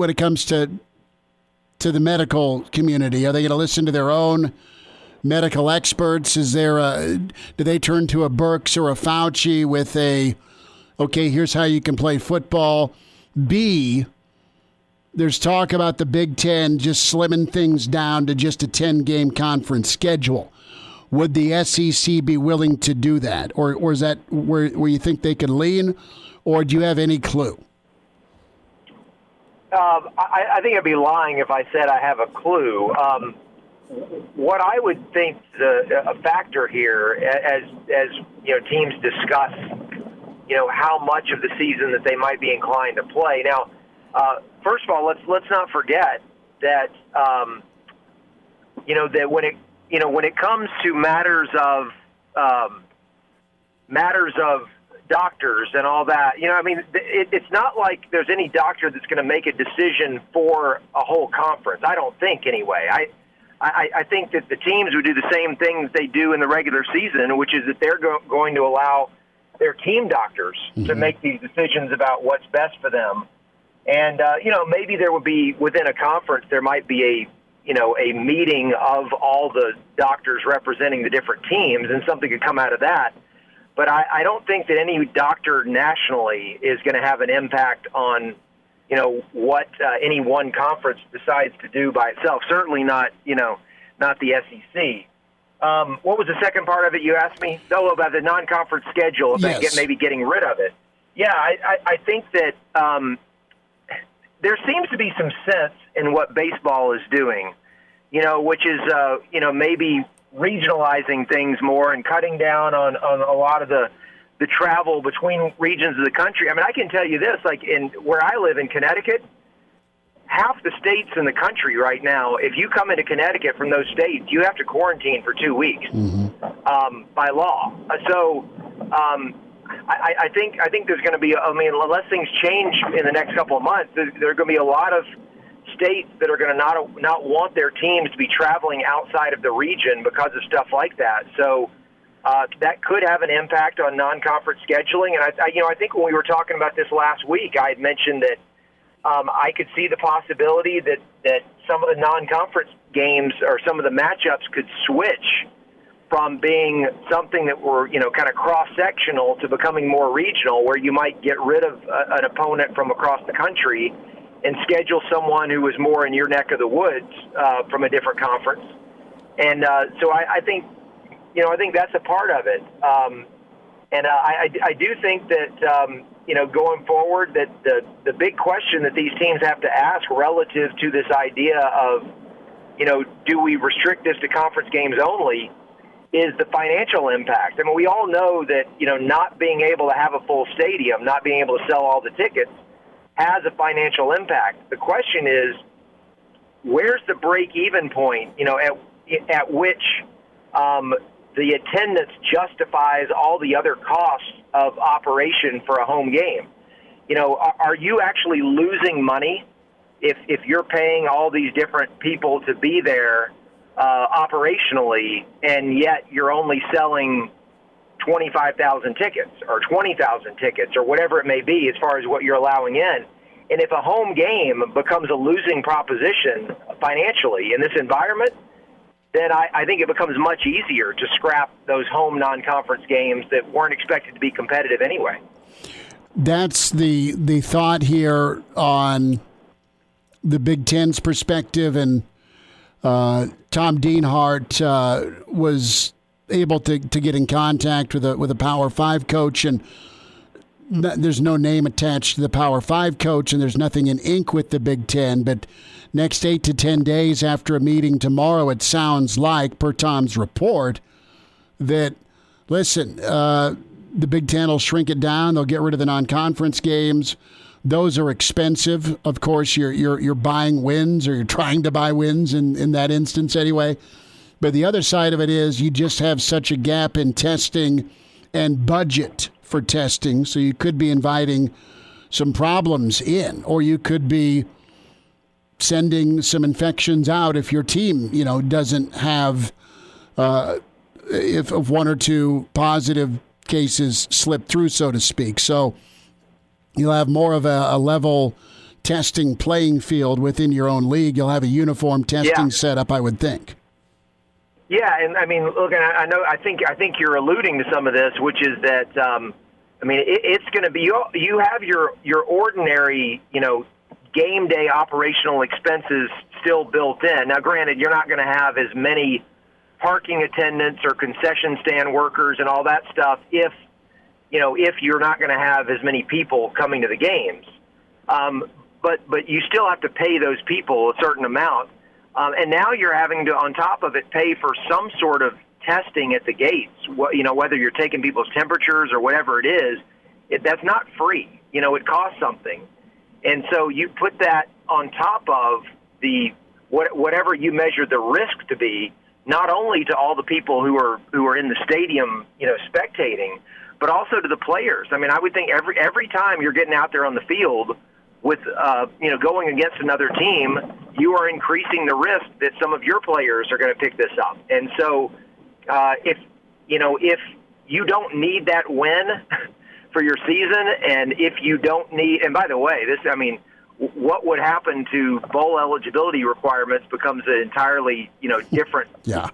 it comes to the medical community? Are they going to listen to their own medical experts? Do they turn to a Burks or a Fauci with okay, here's how you can play football? B, there's talk about the Big Ten just slimming things down to just a 10-game conference schedule. Would the SEC be willing to do that? Or is that where you think they could lean? Or do you have any clue? I think I'd be lying if I said I have a clue. What I would think a factor here, as teams discuss how much of the season that they might be inclined to play. Now, first of all, let's not forget that that when it comes to matters of doctors and all that, it's not like there's any doctor that's going to make a decision for a whole conference. I don't think, anyway. I think that the teams would do the same thing that they do in the regular season, which is that they're going to allow their team doctors to make these decisions about what's best for them. And, maybe there would be, within a conference, there might be a meeting of all the doctors representing the different teams, and something could come out of that. But I don't think that any doctor nationally is going to have an impact on, what any one conference decides to do by itself. Certainly not the SEC. What was the second part of it you asked me? Oh, about the non-conference schedule, maybe getting rid of it. Yeah, I think that there seems to be some sense in what baseball is doing, which is, maybe regionalizing things more and cutting down on a lot of the travel between regions of the country. I mean, I can tell you this, like where I live in Connecticut, half the states in the country right now, if you come into Connecticut from those states, you have to quarantine for 2 weeks by law. So I think there's going to be, unless things change in the next couple of months, there are going to be a lot of states that are going to not want their teams to be traveling outside of the region because of stuff like that. So that could have an impact on non-conference scheduling. And I think when we were talking about this last week, I had mentioned that I could see the possibility that some of the non-conference games or some of the matchups could switch from being something that were, kind of cross-sectional to becoming more regional, where you might get rid of an opponent from across the country and schedule someone who was more in your neck of the woods from a different conference. And so I think that's a part of it. And I do think that, going forward, that the big question that these teams have to ask relative to this idea of, do we restrict this to conference games only, is the financial impact. I mean, we all know that, not being able to have a full stadium, not being able to sell all the tickets, has a financial impact. The question is, where's the break-even point, at which the attendance justifies all the other costs of operation for a home game? Are you actually losing money if you're paying all these different people to be there operationally, and yet you're only selling 25,000 tickets or 20,000 tickets or whatever it may be as far as what you're allowing in. And if a home game becomes a losing proposition financially in this environment, then I think it becomes much easier to scrap those home non-conference games that weren't expected to be competitive anyway. That's the thought here on the Big Ten's perspective, and Tom Dienhart was able to get in contact with a Power 5 coach, and there's no name attached to the Power 5 coach, and there's nothing in ink with the Big Ten. But next 8 to 10 days after a meeting tomorrow, it sounds like, per Tom's report, that, listen, the Big Ten will shrink it down. They'll get rid of the non-conference games. Those are expensive. Of course, you're buying wins, or you're trying to buy wins in that instance anyway. But the other side of it is you just have such a gap in testing and budget for testing, so you could be inviting some problems in, or you could be sending some infections out if your team, doesn't have, if one or two positive cases slip through, so to speak. So you'll have more of a level testing playing field within your own league. You'll have a uniform testing setup, I would think. Yeah, and I mean, look, and I think you're alluding to some of this, which is that it's going to be you have your ordinary game day operational expenses still built in. Now, granted, you're not going to have as many parking attendants or concession stand workers and all that stuff if you're not going to have as many people coming to the games. But you still have to pay those people a certain amount. And now you're having to, on top of it, pay for some sort of testing at the gates. Whether you're taking people's temperatures or whatever it is, that's not free. It costs something. And so you put that on top of whatever you measure the risk to be, not only to all the people who are in the stadium, spectating, but also to the players. I mean, I would think every time you're getting out there on the field with going against another team, you are increasing the risk that some of your players are going to pick this up. And so, if you don't need that win for your season, and if you don't need, and by the way, what would happen to bowl eligibility requirements becomes an entirely, different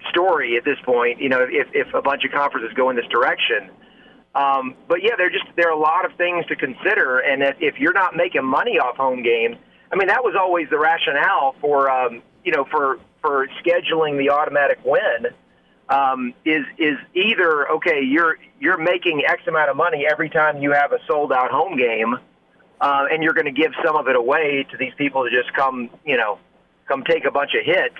story at this point, if a bunch of conferences go in this direction. But yeah, there are a lot of things to consider. And if you're not making money off home games, I mean, that was always the rationale for scheduling the automatic win, is either, okay, you're making X amount of money every time you have a sold out home game, and you're going to give some of it away to these people to just come take a bunch of hits,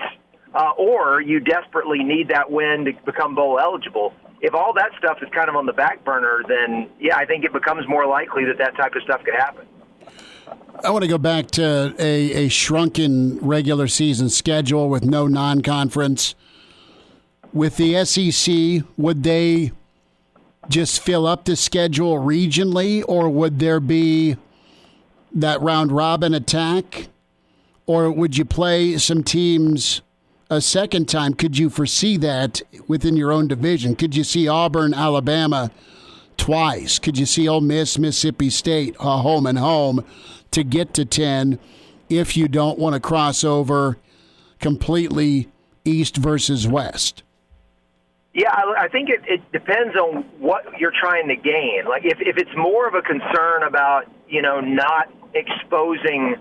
or you desperately need that win to become bowl eligible. If all that stuff is kind of on the back burner, then I think it becomes more likely that type of stuff could happen. I want to go back to a shrunken regular season schedule with no non-conference. With the SEC, would they just fill up the schedule regionally, or would there be that round-robin attack? Or would you play some teams a second time? Could you foresee that within your own division? Could you see Auburn, Alabama twice? Could you see Ole Miss, Mississippi State, home and home to get to 10 if you don't want to cross over completely East versus West? Yeah, I think it depends on what you're trying to gain. Like if it's more of a concern about, not exposing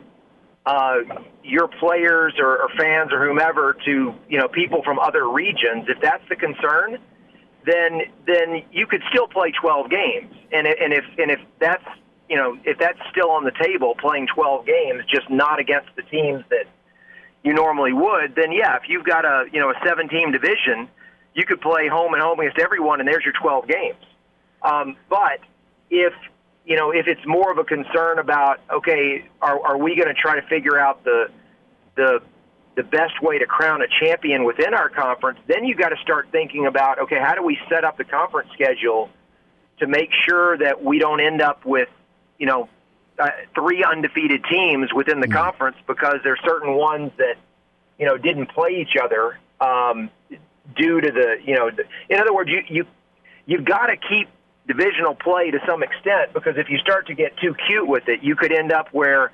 your players or fans or whomever to, people from other regions, if that's the concern, then you could still play 12 games. And if that's, if that's still on the table, playing 12 games, just not against the teams that you normally would, then if you've got a 7-team division, you could play home and home against everyone, and there's your 12 games. But if it's more of a concern about, okay, are we going to try to figure out the best way to crown a champion within our conference, then you got to start thinking about, okay, how do we set up the conference schedule to make sure that we don't end up with, 3 undefeated teams within the conference because there's certain ones that, didn't play each other due to in other words, you've got to keep divisional play to some extent, because if you start to get too cute with it, you could end up where,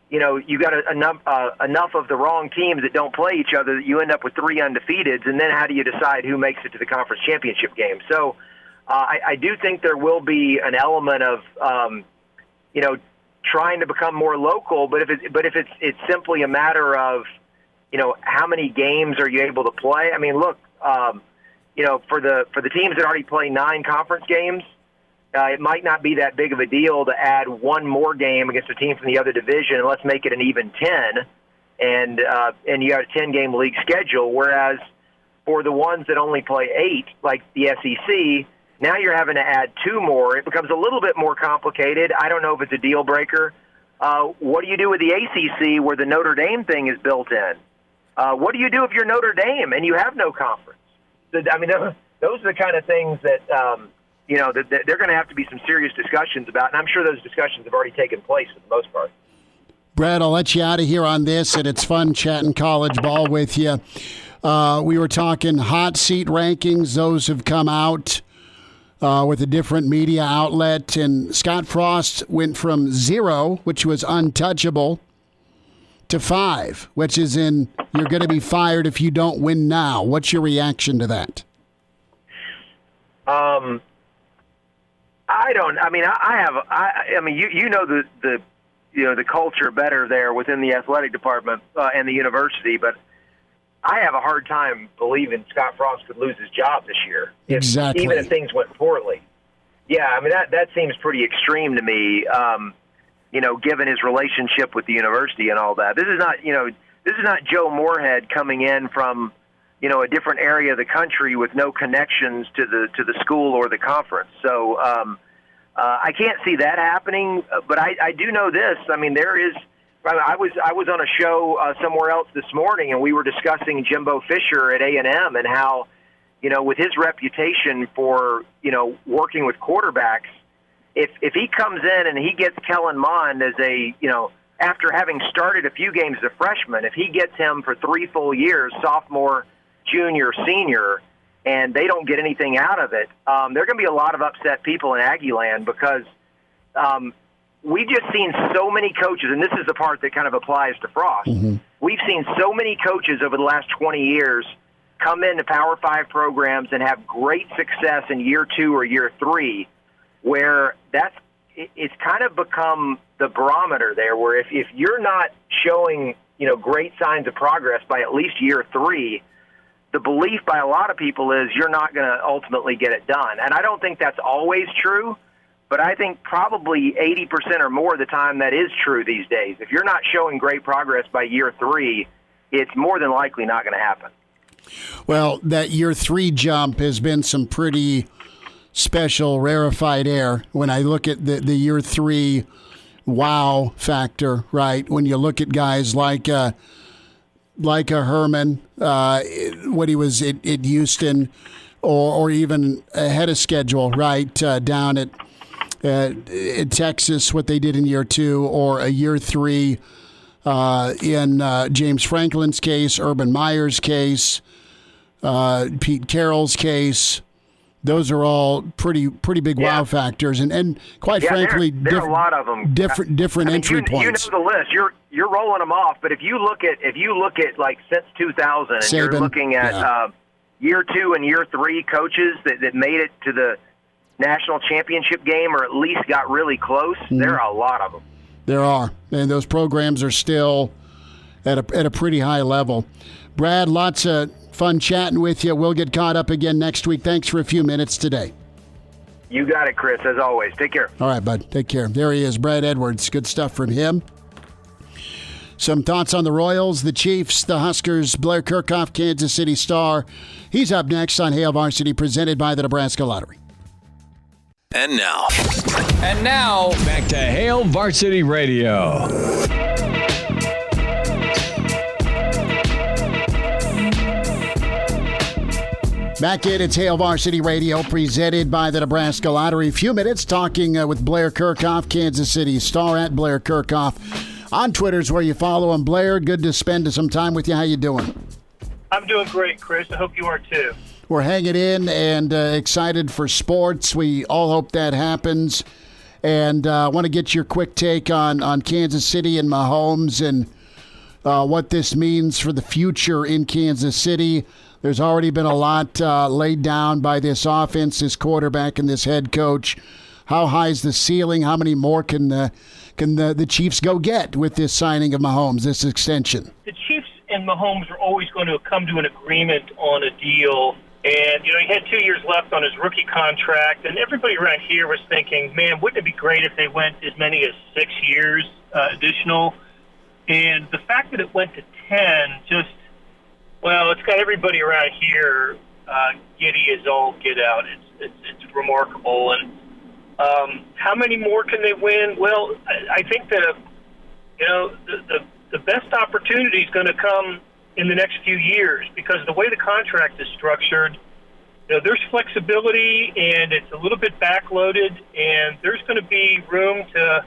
you got enough of the wrong teams that don't play each other that you end up with 3 undefeateds, and then how do you decide who makes it to the conference championship game? So I do think there will be an element of, trying to become more local, but if it's simply a matter of, how many games are you able to play? I mean, look, for the teams that already play 9 conference games, it might not be that big of a deal to add one more game against a team from the other division, and let's make it an even 10, and you got a 10-game league schedule. Whereas for the ones that only play 8, like the SEC, now you're having to add 2 more. It becomes a little bit more complicated. I don't know if it's a deal breaker. What do you do with the ACC where the Notre Dame thing is built in? What do you do if you're Notre Dame and you have no conference? I mean, those are the kind of things that that they're going to have to be some serious discussions about, and I'm sure those discussions have already taken place for the most part. Brad, I'll let you out of here on this, and it's fun chatting college ball with you. We were talking hot seat rankings. Those have come out with a different media outlet, and Scott Frost went from 0, which was untouchable, to 5, which is in you're going to be fired if you don't win now. What's your reaction to that? The culture better there within the athletic department and the university, but I have a hard time believing Scott Frost could lose his job this year. Exactly. Even if things went poorly. Yeah, I mean, that seems pretty extreme to me, given his relationship with the university and all that. This is not Joe Moorhead coming in from, a different area of the country with no connections to the school or the conference. So I can't see that happening, but I do know this. I mean, I was on a show somewhere else this morning, and we were discussing Jimbo Fisher at A&M and how, with his reputation for, working with quarterbacks, if he comes in and he gets Kellen Mond as after having started a few games as a freshman, if he gets him for 3 full years, sophomore, junior, senior, and they don't get anything out of it, there are going to be a lot of upset people in Aggie land, because we've just seen so many coaches, and this is the part that kind of applies to Frost. Mm-hmm. We've seen so many coaches over the last 20 years come into Power 5 programs and have great success in year 2 or year 3, where it's kind of become the barometer there, where if you're not showing, great signs of progress by at least year 3, the belief by a lot of people is you're not going to ultimately get it done. And I don't think that's always true, but I think probably 80% or more of the time that is true these days. If you're not showing great progress by year 3, it's more than likely not going to happen. Well, that year 3 jump has been some pretty special, rarefied air. When I look at the year 3 wow factor, right? When you look at guys like a Herman, what he was at Houston, or even ahead of schedule, right, down at Texas, what they did in year 2, or a year 3 in James Franklin's case, Urban Meyer's case, Pete Carroll's case. Those are all pretty big wow factors, and quite frankly, there are a lot of them. Different entry points. You know the list. You're rolling them off, but if you look at like since 2000, and you're looking at year 2 and year 3 coaches that made it to the national championship game, or at least got really close. Mm-hmm. There are a lot of them. There are, and those programs are still at a pretty high level. Brad, lots of fun chatting with you. We'll get caught up again next week. Thanks for a few minutes today. You got it, Chris, as always. Take care. All right, bud. Take care. There he is, Brad Edwards. Good stuff from him. Some thoughts on the Royals, the Chiefs, the Huskers, Blair Kirchhoff, Kansas City Star. He's up next on Hail Varsity, presented by the Nebraska Lottery. And now, back to Hail Varsity Radio. Back in, it's Hail Varsity Radio, presented by the Nebraska Lottery. A few minutes talking with Blair Kirchhoff, Kansas City Star, at Blair Kirchhoff. On Twitter's where you follow him. Blair, good to spend some time with you. How you doing? I'm doing great, Chris. I hope you are too. We're hanging in and excited for sports. We all hope that happens. And I want to get your quick take on Kansas City and Mahomes and what this means for the future in Kansas City. There's already been a lot laid down by this offense, this quarterback, and this head coach. How high is the ceiling? How many more can the Chiefs go get with this signing of Mahomes, this extension? The Chiefs and Mahomes are always going to come to an agreement on a deal. And, he had 2 years left on his rookie contract. And everybody around here was thinking, man, wouldn't it be great if they went as many as 6 years additional? And the fact that it went to 10 it's got everybody around here giddy as all get out. It's remarkable. And how many more can they win? Well, I think the best opportunity is going to come in the next few years because the way the contract is structured, there's flexibility and it's a little bit backloaded, and there's going to be room to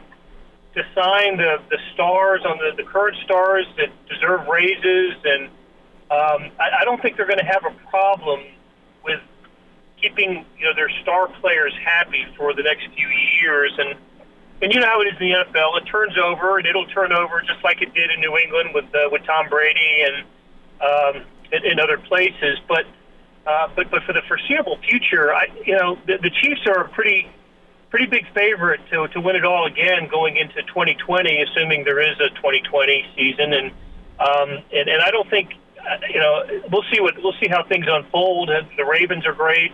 sign the stars on the current stars that deserve raises, and I don't think they're going to have a problem with keeping their star players happy for the next few years. And you know how it is in the NFL. It turns over, and it'll turn over just like it did in New England with Tom Brady and in other places. But for the foreseeable future, the Chiefs are a pretty big favorite to win it all again going into 2020, assuming there is a 2020 season. And I don't think we'll see how things unfold. The Ravens are great.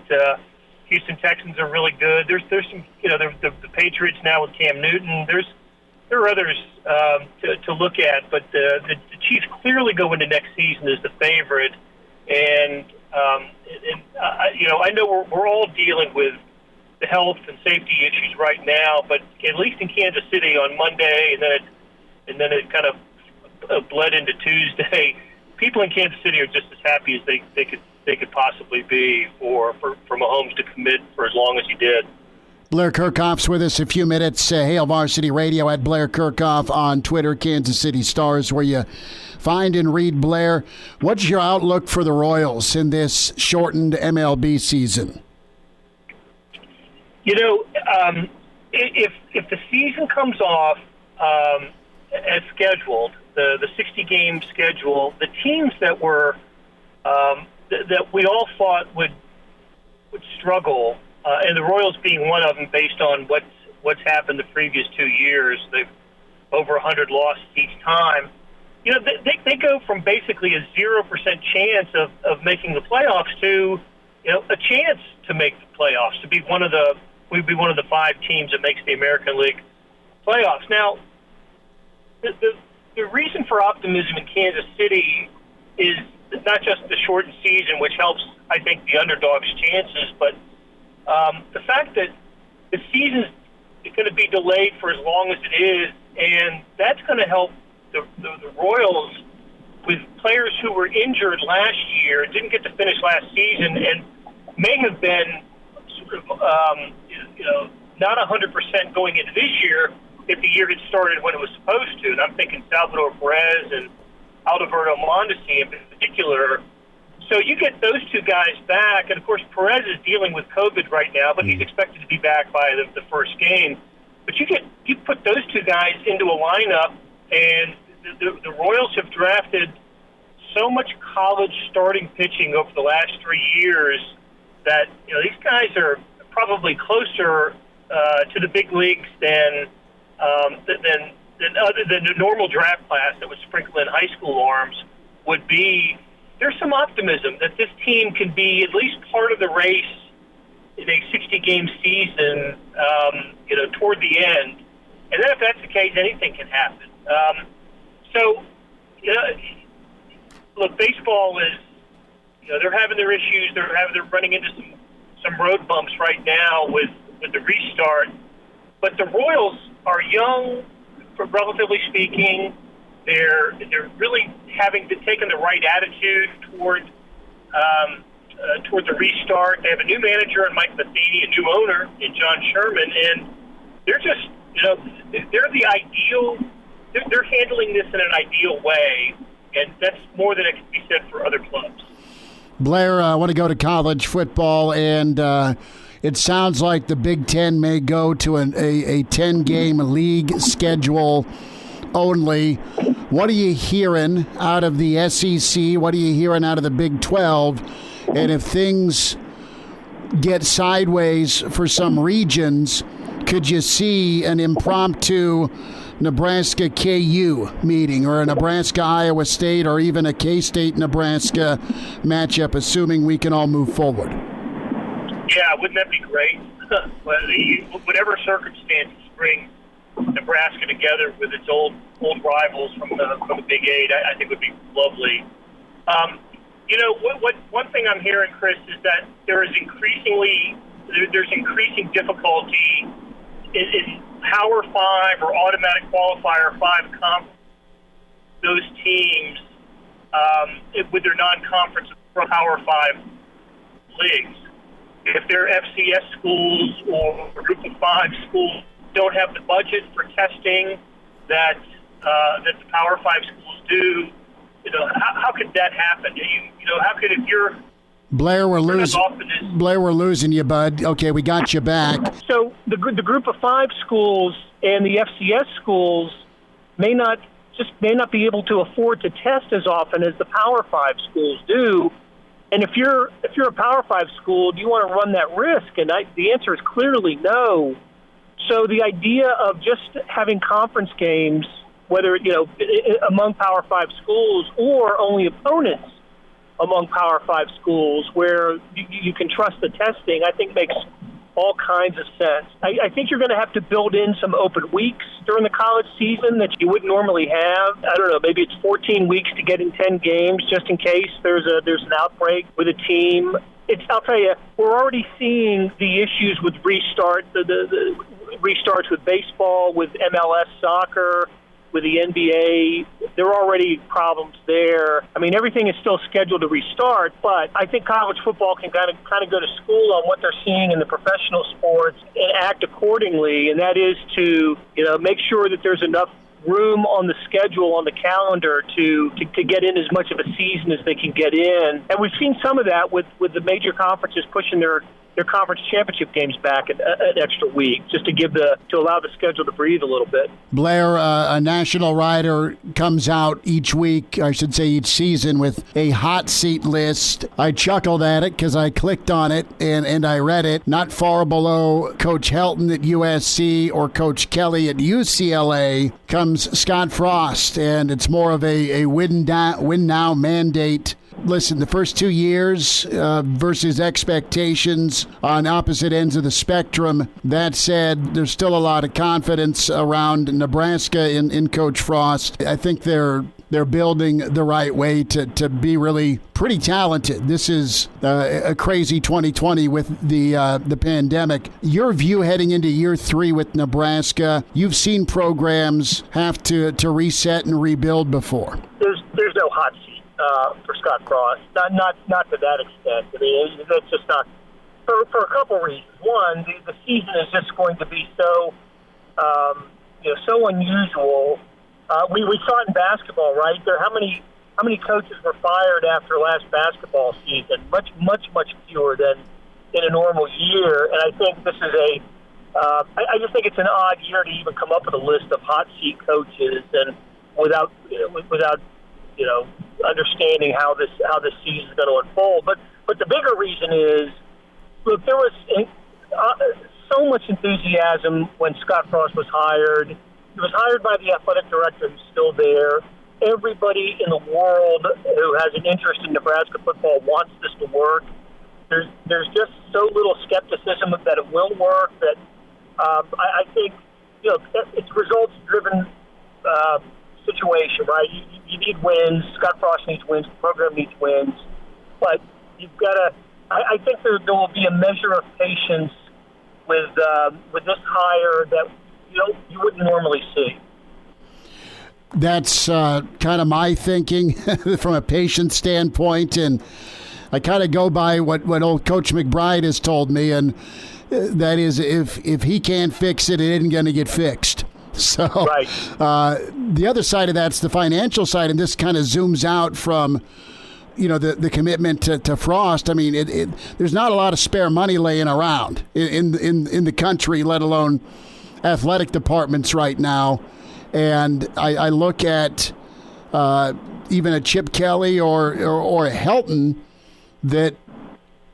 Houston Texans are really good. There's some, the Patriots now with Cam Newton. There are others to look at, but the Chiefs clearly go into next season as the favorite. And I know we're all dealing with the health and safety issues right now, but at least in Kansas City on Monday, and then it kind of bled into Tuesday. People in Kansas City are just as happy as they could possibly be for Mahomes to commit for as long as he did. Blair Kirchhoff's with us a few minutes. Hail Varsity Radio at Blair Kirchhoff on Twitter, Kansas City Stars, where you find and read Blair. What's your outlook for the Royals in this shortened MLB season? If the season comes off as scheduled, the 60-game schedule, the teams that were that we all thought would struggle, and the Royals being one of them, based on what's happened the previous 2 years, they've over 100 losses each time. They go from basically a 0% chance of making the playoffs to a chance to make the playoffs, to be one of the 5 teams that makes the American League playoffs. Now, the reason for optimism in Kansas City is not just the shortened season, which helps, I think, the underdog's chances, but the fact that the season's going to be delayed for as long as it is, and that's going to help the Royals with players who were injured last year, didn't get to finish last season, and may have been not 100% going into this year if the year had started when it was supposed to. And I'm thinking Salvador Perez and Alberto Mondesi in particular. So you get those two guys back, and of course Perez is dealing with COVID right now, but he's expected to be back by the first game. But you put those two guys into a lineup, and the Royals have drafted so much college starting pitching over the last 3 years that these guys are probably closer to the big leagues than the normal draft class that was sprinkled in high school arms would be. There's some optimism that this team can be at least part of the race in a 60-game season, toward the end. And then if that's the case, anything can happen. Look, baseball is, they're having their issues. They're running into some road bumps right now with the restart. But the Royals are young, relatively speaking. They're really having taken the right attitude toward the restart. They have a new manager in Mike Matheny, a new owner in John Sherman, and they're just, they're the ideal. They're handling this in an ideal way, and that's more than it can be said for other clubs. Blair, I want to go to college football, and it sounds like the Big Ten may go to a 10-game league schedule only. What are you hearing out of the SEC? What are you hearing out of the Big 12? And if things get sideways for some regions, could you see an impromptu Nebraska-KU meeting or a Nebraska-Iowa State or even a K-State-Nebraska matchup, assuming we can all move forward? Yeah, wouldn't that be great? Whatever circumstances bring Nebraska together with its old rivals from the Big Eight, I think would be lovely. One thing I'm hearing, Chris, is that there's increasing difficulty in Power 5 or automatic qualifier 5 conference. Those teams with their non-conference Power 5 leagues. If they're FCS schools or a group of 5 schools don't have the budget for testing that the Power 5 schools do, how could that happen? How could, if you're Blair, we're losing you, bud. Okay, we got you back. So the group of 5 schools and the FCS schools may not be able to afford to test as often as the Power 5 schools do. And if you're a Power 5 school, do you want to run that risk? And the answer is clearly no. So the idea of just having conference games, whether among Power 5 schools or only opponents among Power 5 schools where you can trust the testing, I think makes all kinds of sense. I think you're going to have to build in some open weeks during the college season that you wouldn't normally have. I don't know, maybe it's 14 weeks to get in 10 games just in case there's an outbreak with a team. I'll tell you, we're already seeing the issues with restart, the restarts with baseball, with MLS soccer, with the NBA. There are already problems there. I mean, everything is still scheduled to restart, but I think college football can kind of go to school on what they're seeing in the professional sports and act accordingly, and that is to make sure that there's enough room on the schedule, on the calendar to get in as much of a season as they can get in. And we've seen some of that with the major conferences pushing their conference championship games back an extra week, just to allow the schedule to breathe a little bit. Blair, a national writer comes out each week, I should say each season, with a hot seat list. I chuckled at it because I clicked on it and I read it. Not far below Coach Helton at USC or Coach Kelly at UCLA comes Scott Frost, and it's more of a win now mandate. Listen, the first 2 years versus expectations on opposite ends of the spectrum. That said, there's still a lot of confidence around Nebraska in Coach Frost. I think they're building the right way to be really pretty talented. This is a crazy 2020 with the pandemic. Your view heading into year 3 with Nebraska, you've seen programs have to reset and rebuild before. There's no hot seat for Scott Frost, not to that extent. I mean, that's just not for a couple reasons. One, the season is just going to be so unusual. We saw it in basketball, right? How many coaches were fired after last basketball season? Much fewer than in a normal year. And I think this is I just think it's an odd year to even come up with a list of hot seat coaches and without understanding how this season is going to unfold. But the bigger reason is, look, there was so much enthusiasm when Scott Frost was hired. He was hired by the athletic director who's still there. Everybody in the world who has an interest in Nebraska football wants this to work. There's just so little skepticism that it will work that I think it's results-driven situation, right? You need wins. Scott Frost needs wins. The program needs wins. But you've got to. I think there will be a measure of patience with this hire that you wouldn't normally see. That's kind of my thinking from a patient standpoint, and I kind of go by what old Coach McBride has told me, and that is if he can't fix it, it isn't going to get fixed. So right. The other side of that's the financial side, and this kind of zooms out from the commitment to Frost. I mean, there's not a lot of spare money laying around in the country, let alone athletic departments right now. And I look at even a Chip Kelly or a Helton that,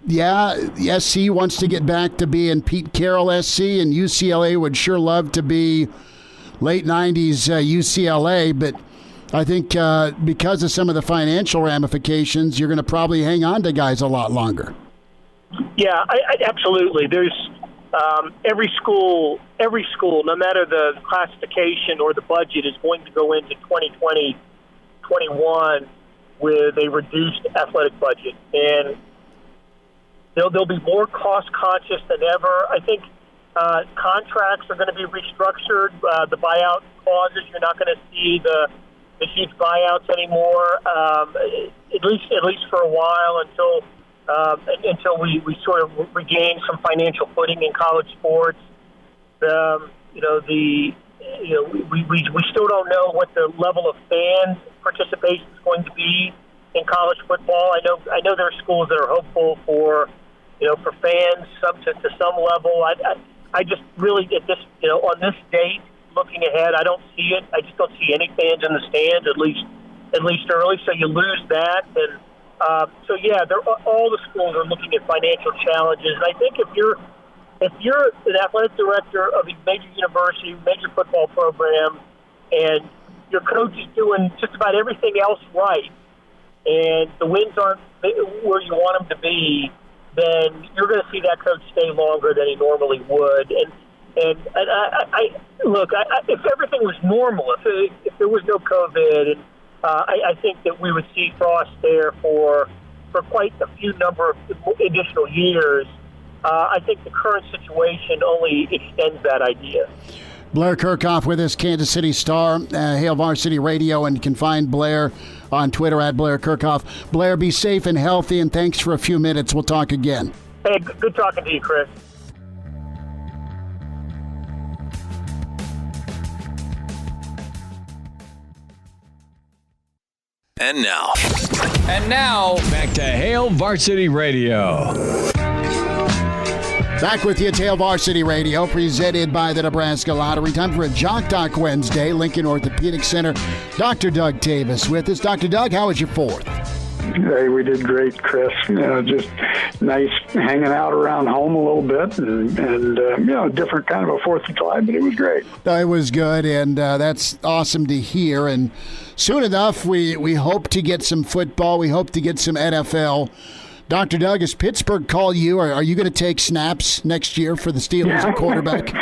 the SC wants to get back to being Pete Carroll SC, and UCLA would sure love to be late 90s UCLA, but I think because of some of the financial ramifications, you're going to probably hang on to guys a lot longer. Yeah, absolutely. There's every school, no matter the classification or the budget, is going to go into 2020, 21 with a reduced athletic budget. And they'll be more cost-conscious than ever. I think contracts are going to be restructured. The buyout clauses, you're not going to see the huge buyouts anymore, at least for a while until we sort of regain some financial footing in college sports. We still don't know what the level of fan participation is going to be in college football. I know there are schools that are hopeful for fans to some level. I just really at this on this date, looking ahead, I don't see it. I just don't see any fans in the stands, at least early. So you lose that, and all the schools are looking at financial challenges. And I think if you're an athletic director of a major university, major football program, and your coach is doing just about everything else right, and the wins aren't where you want them to be, then you're going to see that coach stay longer than he normally would. And I look, if everything was normal, if there was no COVID, and I think that we would see Frost there for quite a few number of additional years. I think the current situation only extends that idea. Blair Kirchhoff with us, Kansas City Star, Hail Varsity Radio, and you can find Blair on Twitter at Blair Kirchhoff. Blair, be safe and healthy, and thanks for a few minutes. We'll talk again. Hey, good talking to you, Chris. And now, back to Hail Varsity Radio. Back with you at Hail Varsity Radio, presented by the Nebraska Lottery. Time for a Jock Doc Wednesday. Lincoln Orthopedic Center. Dr. Doug Tavis with us. Dr. Doug, how was your fourth? Hey, we did great, Chris. Just nice hanging out around home a little bit, and different kind of a 4th of July, but it was great. It was good, and that's awesome to hear. And soon enough, we hope to get some football. We hope to get some NFL. Dr. Doug, has Pittsburgh called you? Are you going to take snaps next year for the Steelers at quarterback?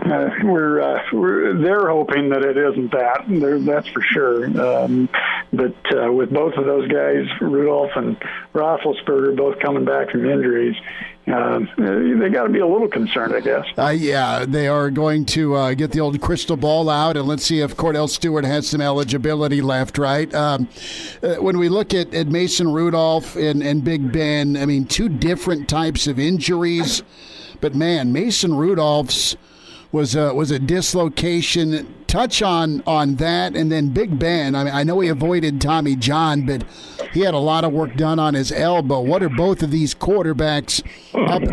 They're hoping that it isn't that. That's for sure. But with both of those guys, Rudolph and Roethlisberger, both coming back from injuries, they got to be a little concerned, I guess. Yeah, they are going to get the old crystal ball out, and let's see if Cordell Stewart has some eligibility left, right? When we look at Mason Rudolph and Big Ben, I mean, two different types of injuries, but man, Mason Rudolph's was a dislocation. Touch on that, and then Big Ben. I mean, I know he avoided Tommy John, but he had a lot of work done on his elbow. What are both of these quarterbacks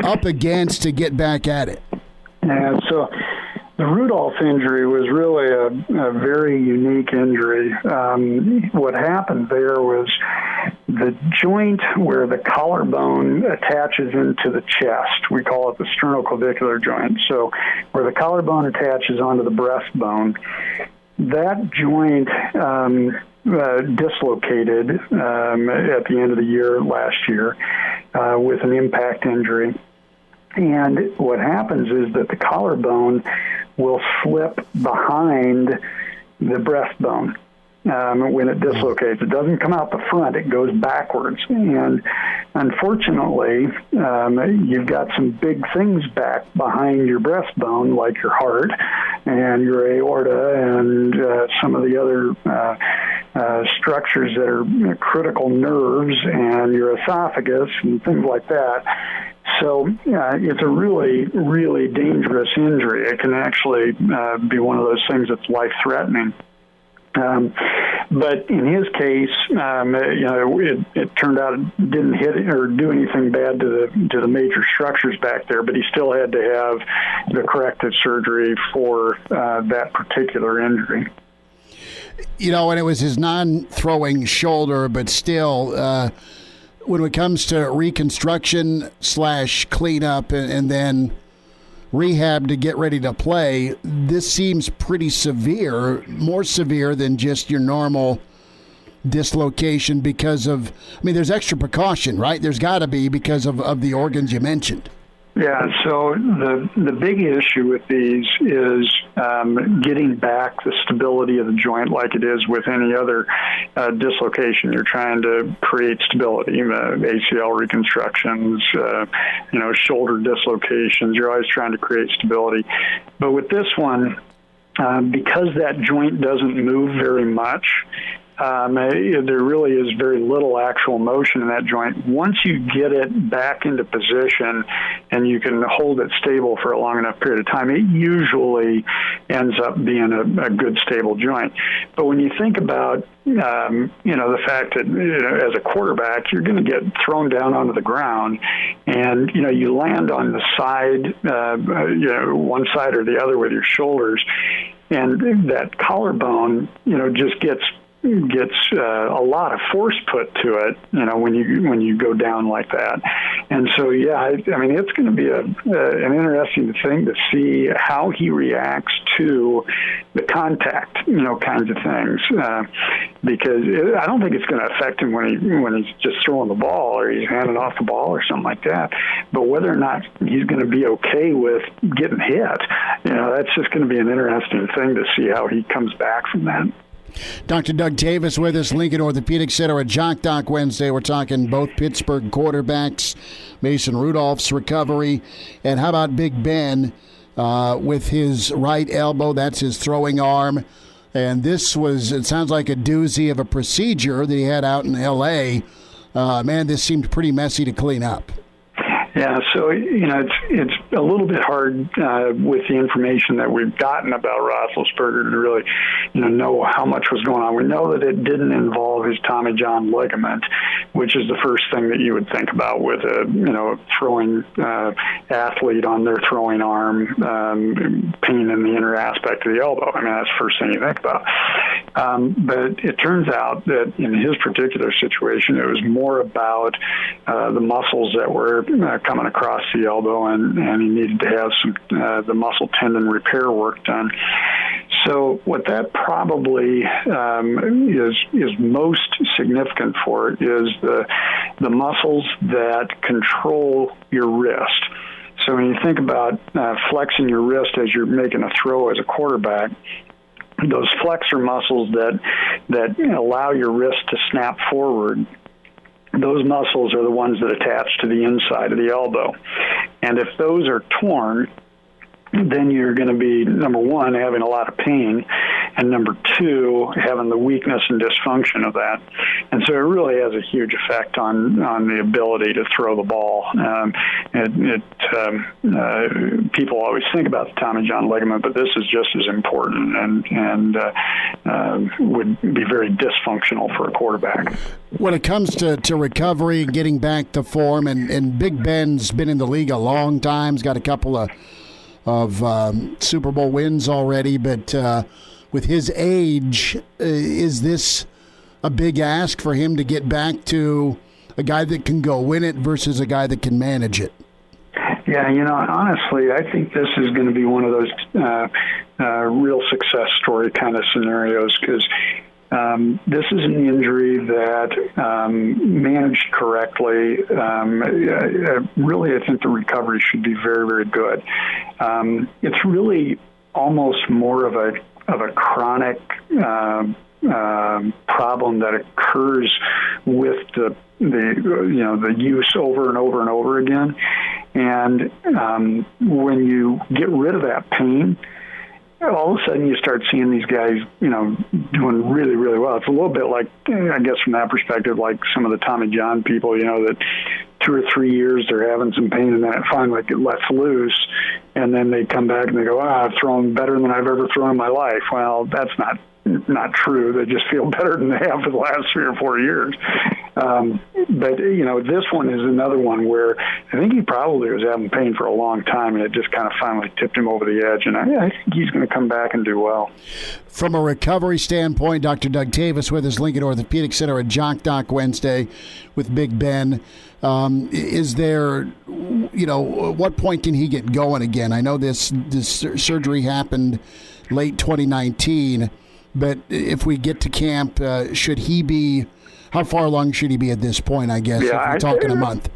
up against to get back at it? Yeah, so the Rudolph injury was really a very unique injury. What happened there was the joint where the collarbone attaches into the chest. We call it the sternoclavicular joint. So where the collarbone attaches onto the breastbone, that joint dislocated at the end of the year last year with an impact injury. And what happens is that the collarbone will slip behind the breastbone when it dislocates. It doesn't come out the front, it goes backwards. And unfortunately, you've got some big things back behind your breastbone, like your heart and your aorta and some of the other structures that are critical nerves and your esophagus and things like that. So it's a really, really dangerous injury. It can actually be one of those things that's life-threatening. But in his case, it turned out it didn't hit or do anything bad to the major structures back there, but he still had to have the corrective surgery for that particular injury. And it was his non-throwing shoulder, but still, when it comes to reconstruction / cleanup and then rehab to get ready to play, this seems pretty severe, more severe than just your normal dislocation because of, there's extra precaution, right? There's got to be because of the organs you mentioned. Yeah, so the big issue with these is getting back the stability of the joint like it is with any other dislocation. You're trying to create stability, ACL reconstructions, shoulder dislocations. You're always trying to create stability. But with this one, because that joint doesn't move very much, there really is very little actual motion in that joint. Once you get it back into position and you can hold it stable for a long enough period of time, it usually ends up being a good, stable joint. But when you think about, the fact that, as a quarterback, you're going to get thrown down onto the ground and, you land on the side, one side or the other with your shoulders, and that collarbone, just gets a lot of force put to it, when you go down like that. And so, it's going to be an interesting thing to see how he reacts to the contact, kinds of things, because I don't think it's going to affect him when he's just throwing the ball or he's handing off the ball or something like that. But whether or not he's going to be okay with getting hit, that's just going to be an interesting thing to see how he comes back from that. Dr. Doug Tavis with us, Lincoln Orthopedic Center at Jock Doc Wednesday. We're talking both Pittsburgh quarterbacks, Mason Rudolph's recovery, and how about Big Ben with his right elbow? That's his throwing arm. And it sounds like a doozy of a procedure that he had out in L.A. This seemed pretty messy to clean up. Yeah, so it's a little bit hard with the information that we've gotten about Roethlisberger to really know how much was going on. We know that it didn't involve his Tommy John ligament, which is the first thing that you would think about with a throwing athlete on their throwing arm, pain in the inner aspect of the elbow. That's the first thing you think about. But it turns out that in his particular situation, it was more about the muscles that were coming across the elbow, and he needed to have some the muscle tendon repair work done. So what that probably is most significant for is the muscles that control your wrist. So when you think about flexing your wrist as you're making a throw as a quarterback, those flexor muscles that allow your wrist to snap forward, those muscles are the ones that attach to the inside of the elbow. And if those are torn, then you're going to be, number one, having a lot of pain, and number two, having the weakness and dysfunction of that. And so it really has a huge effect on the ability to throw the ball. People always think about the Tommy John ligament, but this is just as important and would be very dysfunctional for a quarterback. When it comes to recovery and getting back to form, and Big Ben's been in the league a long time, he's got a couple of Super Bowl wins already, but with his age, is this a big ask for him to get back to a guy that can go win it versus a guy that can manage it? Yeah, honestly, I think this is going to be one of those real success story kind of scenarios, because this is an injury that, managed correctly, really, I think the recovery should be very, very good. It's really almost more of a chronic problem that occurs with the use over and over and over again. And when you get rid of that pain, all of a sudden you start seeing these guys, doing really, really well. It's a little bit like, I guess from that perspective, like some of the Tommy John people, that 2 or 3 years they're having some pain and then it finally it lets loose, and then they come back and they go, I've thrown better than I've ever thrown in my life. Well, that's not true. They just feel better than they have for the last 3 or 4 years. But this one is another one where I think he probably was having pain for a long time, and it just kind of finally tipped him over the edge. And I think he's going to come back and do well. From a recovery standpoint, Dr. Doug Tavis with his Lincoln Orthopedic Center at Jock Doc Wednesday with Big Ben. Is there, what point can he get going again? I know this surgery happened late 2019, but if we get to camp, should he be? How far along should he be at this point, I guess, if we're talking a month?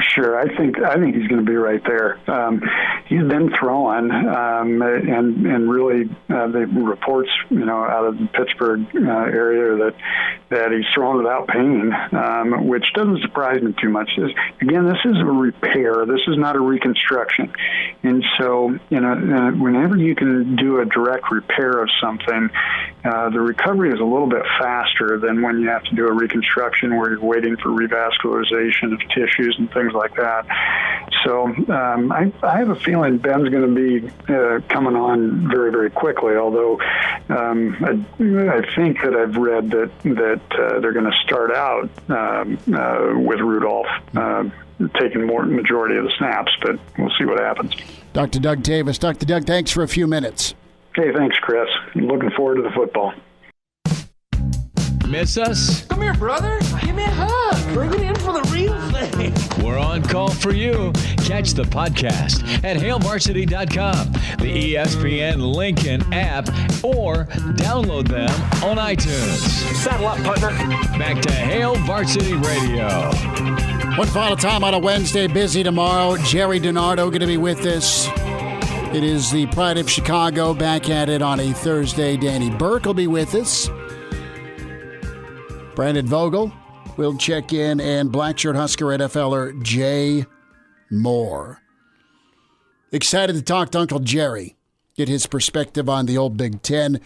Sure, I think he's going to be right there. He's been throwing, and really the reports, out of the Pittsburgh area that he's thrown without pain, which doesn't surprise me too much. This is a repair. This is not a reconstruction, and so whenever you can do a direct repair of something, the recovery is a little bit faster than when you have to do a reconstruction where you're waiting for revascularization of tissues and things like that. So I have a feeling Ben's going to be coming on very, very quickly, although I think that I've read that they're going to start out with Rudolph taking more majority of the snaps, but we'll see what happens. Dr. Doug Tavis. Dr. Doug, thanks for a few minutes. Hey, thanks, Chris. I'm looking forward to the football. Miss us? Come here, brother. Give me a hug. Bring it in for the real thing. We're on call for you. Catch the podcast at HailVarsity.com, the ESPN Lincoln app, or download them on iTunes. Saddle up, partner. Back to Hail Varsity Radio. One final time on a Wednesday, busy tomorrow. Jerry DiNardo going to be with us. It is the Pride of Chicago, back at it on a Thursday. Danny Burke will be with us. Brandon Vogel will check in, and Blackshirt Husker NFLer Jay Moore. Excited to talk to Uncle Jerry, get his perspective on the old Big Ten.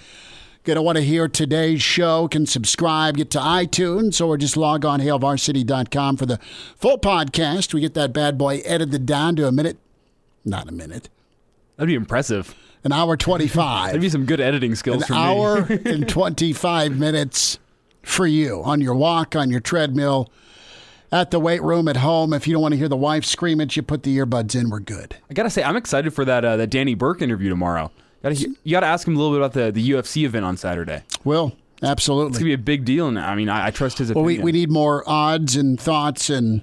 Going to want to hear today's show. Can subscribe, get to iTunes, or just log on HailVarsity.com for the full podcast. We get that bad boy edited down to a minute. Not a minute. That'd be impressive. An hour 25. That'd be some good editing skills for me. An hour and 25 minutes for you on your walk, on your treadmill, at the weight room, at home. If you don't want to hear the wife scream at you, put the earbuds in. We're good. I got to say, I'm excited for that Danny Burke interview tomorrow. You got to ask him a little bit about the UFC event on Saturday. Will, absolutely. It's going to be a big deal. And I trust his opinion. Well, we need more odds and thoughts, and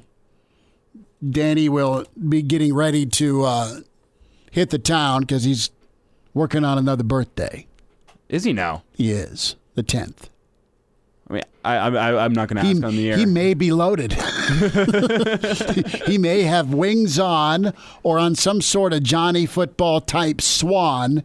Danny will be getting ready to hit the town because he's working on another birthday. Is he now? He is, the 10th. I mean, I'm not going to ask on the air. He may be loaded. He may have wings on or on some sort of Johnny football type swan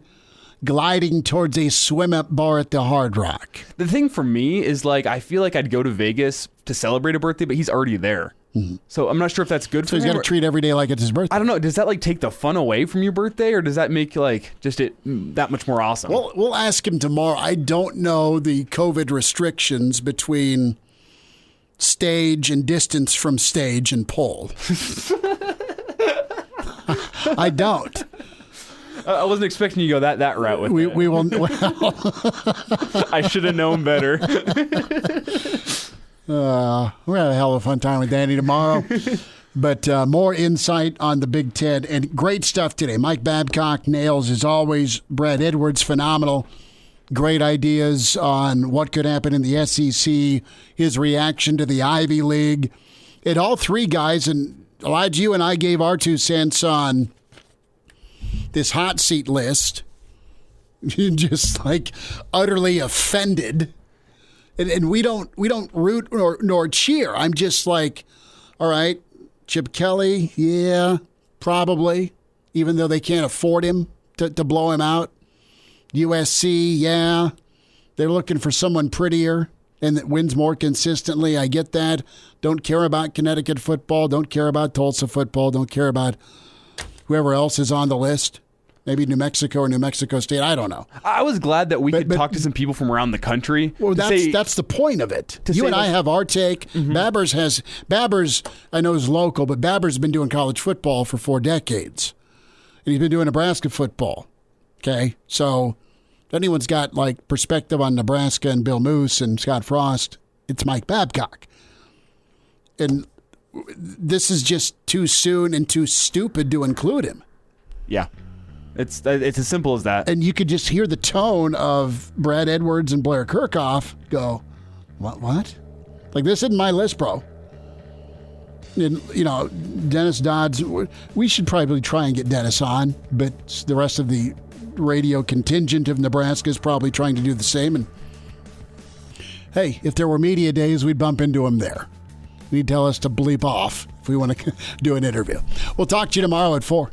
gliding towards a swim-up bar at the Hard Rock. The thing for me is, I feel like I'd go to Vegas to celebrate a birthday, but he's already there. Mm-hmm. So I'm not sure if that's good for him. So he's got to treat every day like it's his birthday. I don't know. Does that take the fun away from your birthday, or does that make just it that much more awesome? Well, we'll ask him tomorrow. I don't know the COVID restrictions between stage and distance from stage and pole. I don't. I wasn't expecting you to go that route with it. We will. Well, I should have known better. We're going to have a hell of a fun time with Danny tomorrow. But more insight on the Big Ten, and great stuff today. Mike Babcock nails, as always. Brad Edwards, phenomenal. Great ideas on what could happen in the SEC, his reaction to the Ivy League. And all three guys, and Elijah, you and I gave our 2 cents on this hot seat list. Just utterly offended. And we don't root nor cheer. I'm just all right, Chip Kelly, yeah, probably, even though they can't afford him to blow him out. USC, yeah, they're looking for someone prettier and that wins more consistently. I get that. Don't care about Connecticut football. Don't care about Tulsa football. Don't care about whoever else is on the list. Maybe New Mexico or New Mexico State. I don't know. I was glad that we could talk to some people from around the country. Well, that's the point of it. You and I have our take. Mm-hmm. Babbers, I know is local, but Babbers has been doing college football for 4 decades. And he's been doing Nebraska football. Okay? So if anyone's got like perspective on Nebraska and Bill Moose and Scott Frost, it's Mike Babcock. And this is just too soon and too stupid to include him. Yeah. It's as simple as that. And you could just hear the tone of Brad Edwards and Blair Kirchhoff go, what? Like, this isn't my list, bro. And, Dennis Dodds, we should probably try and get Dennis on, but the rest of the radio contingent of Nebraska is probably trying to do the same. And, hey, if there were media days, we'd bump into him there. He'd tell us to bleep off if we want to do an interview. We'll talk to you tomorrow at 4.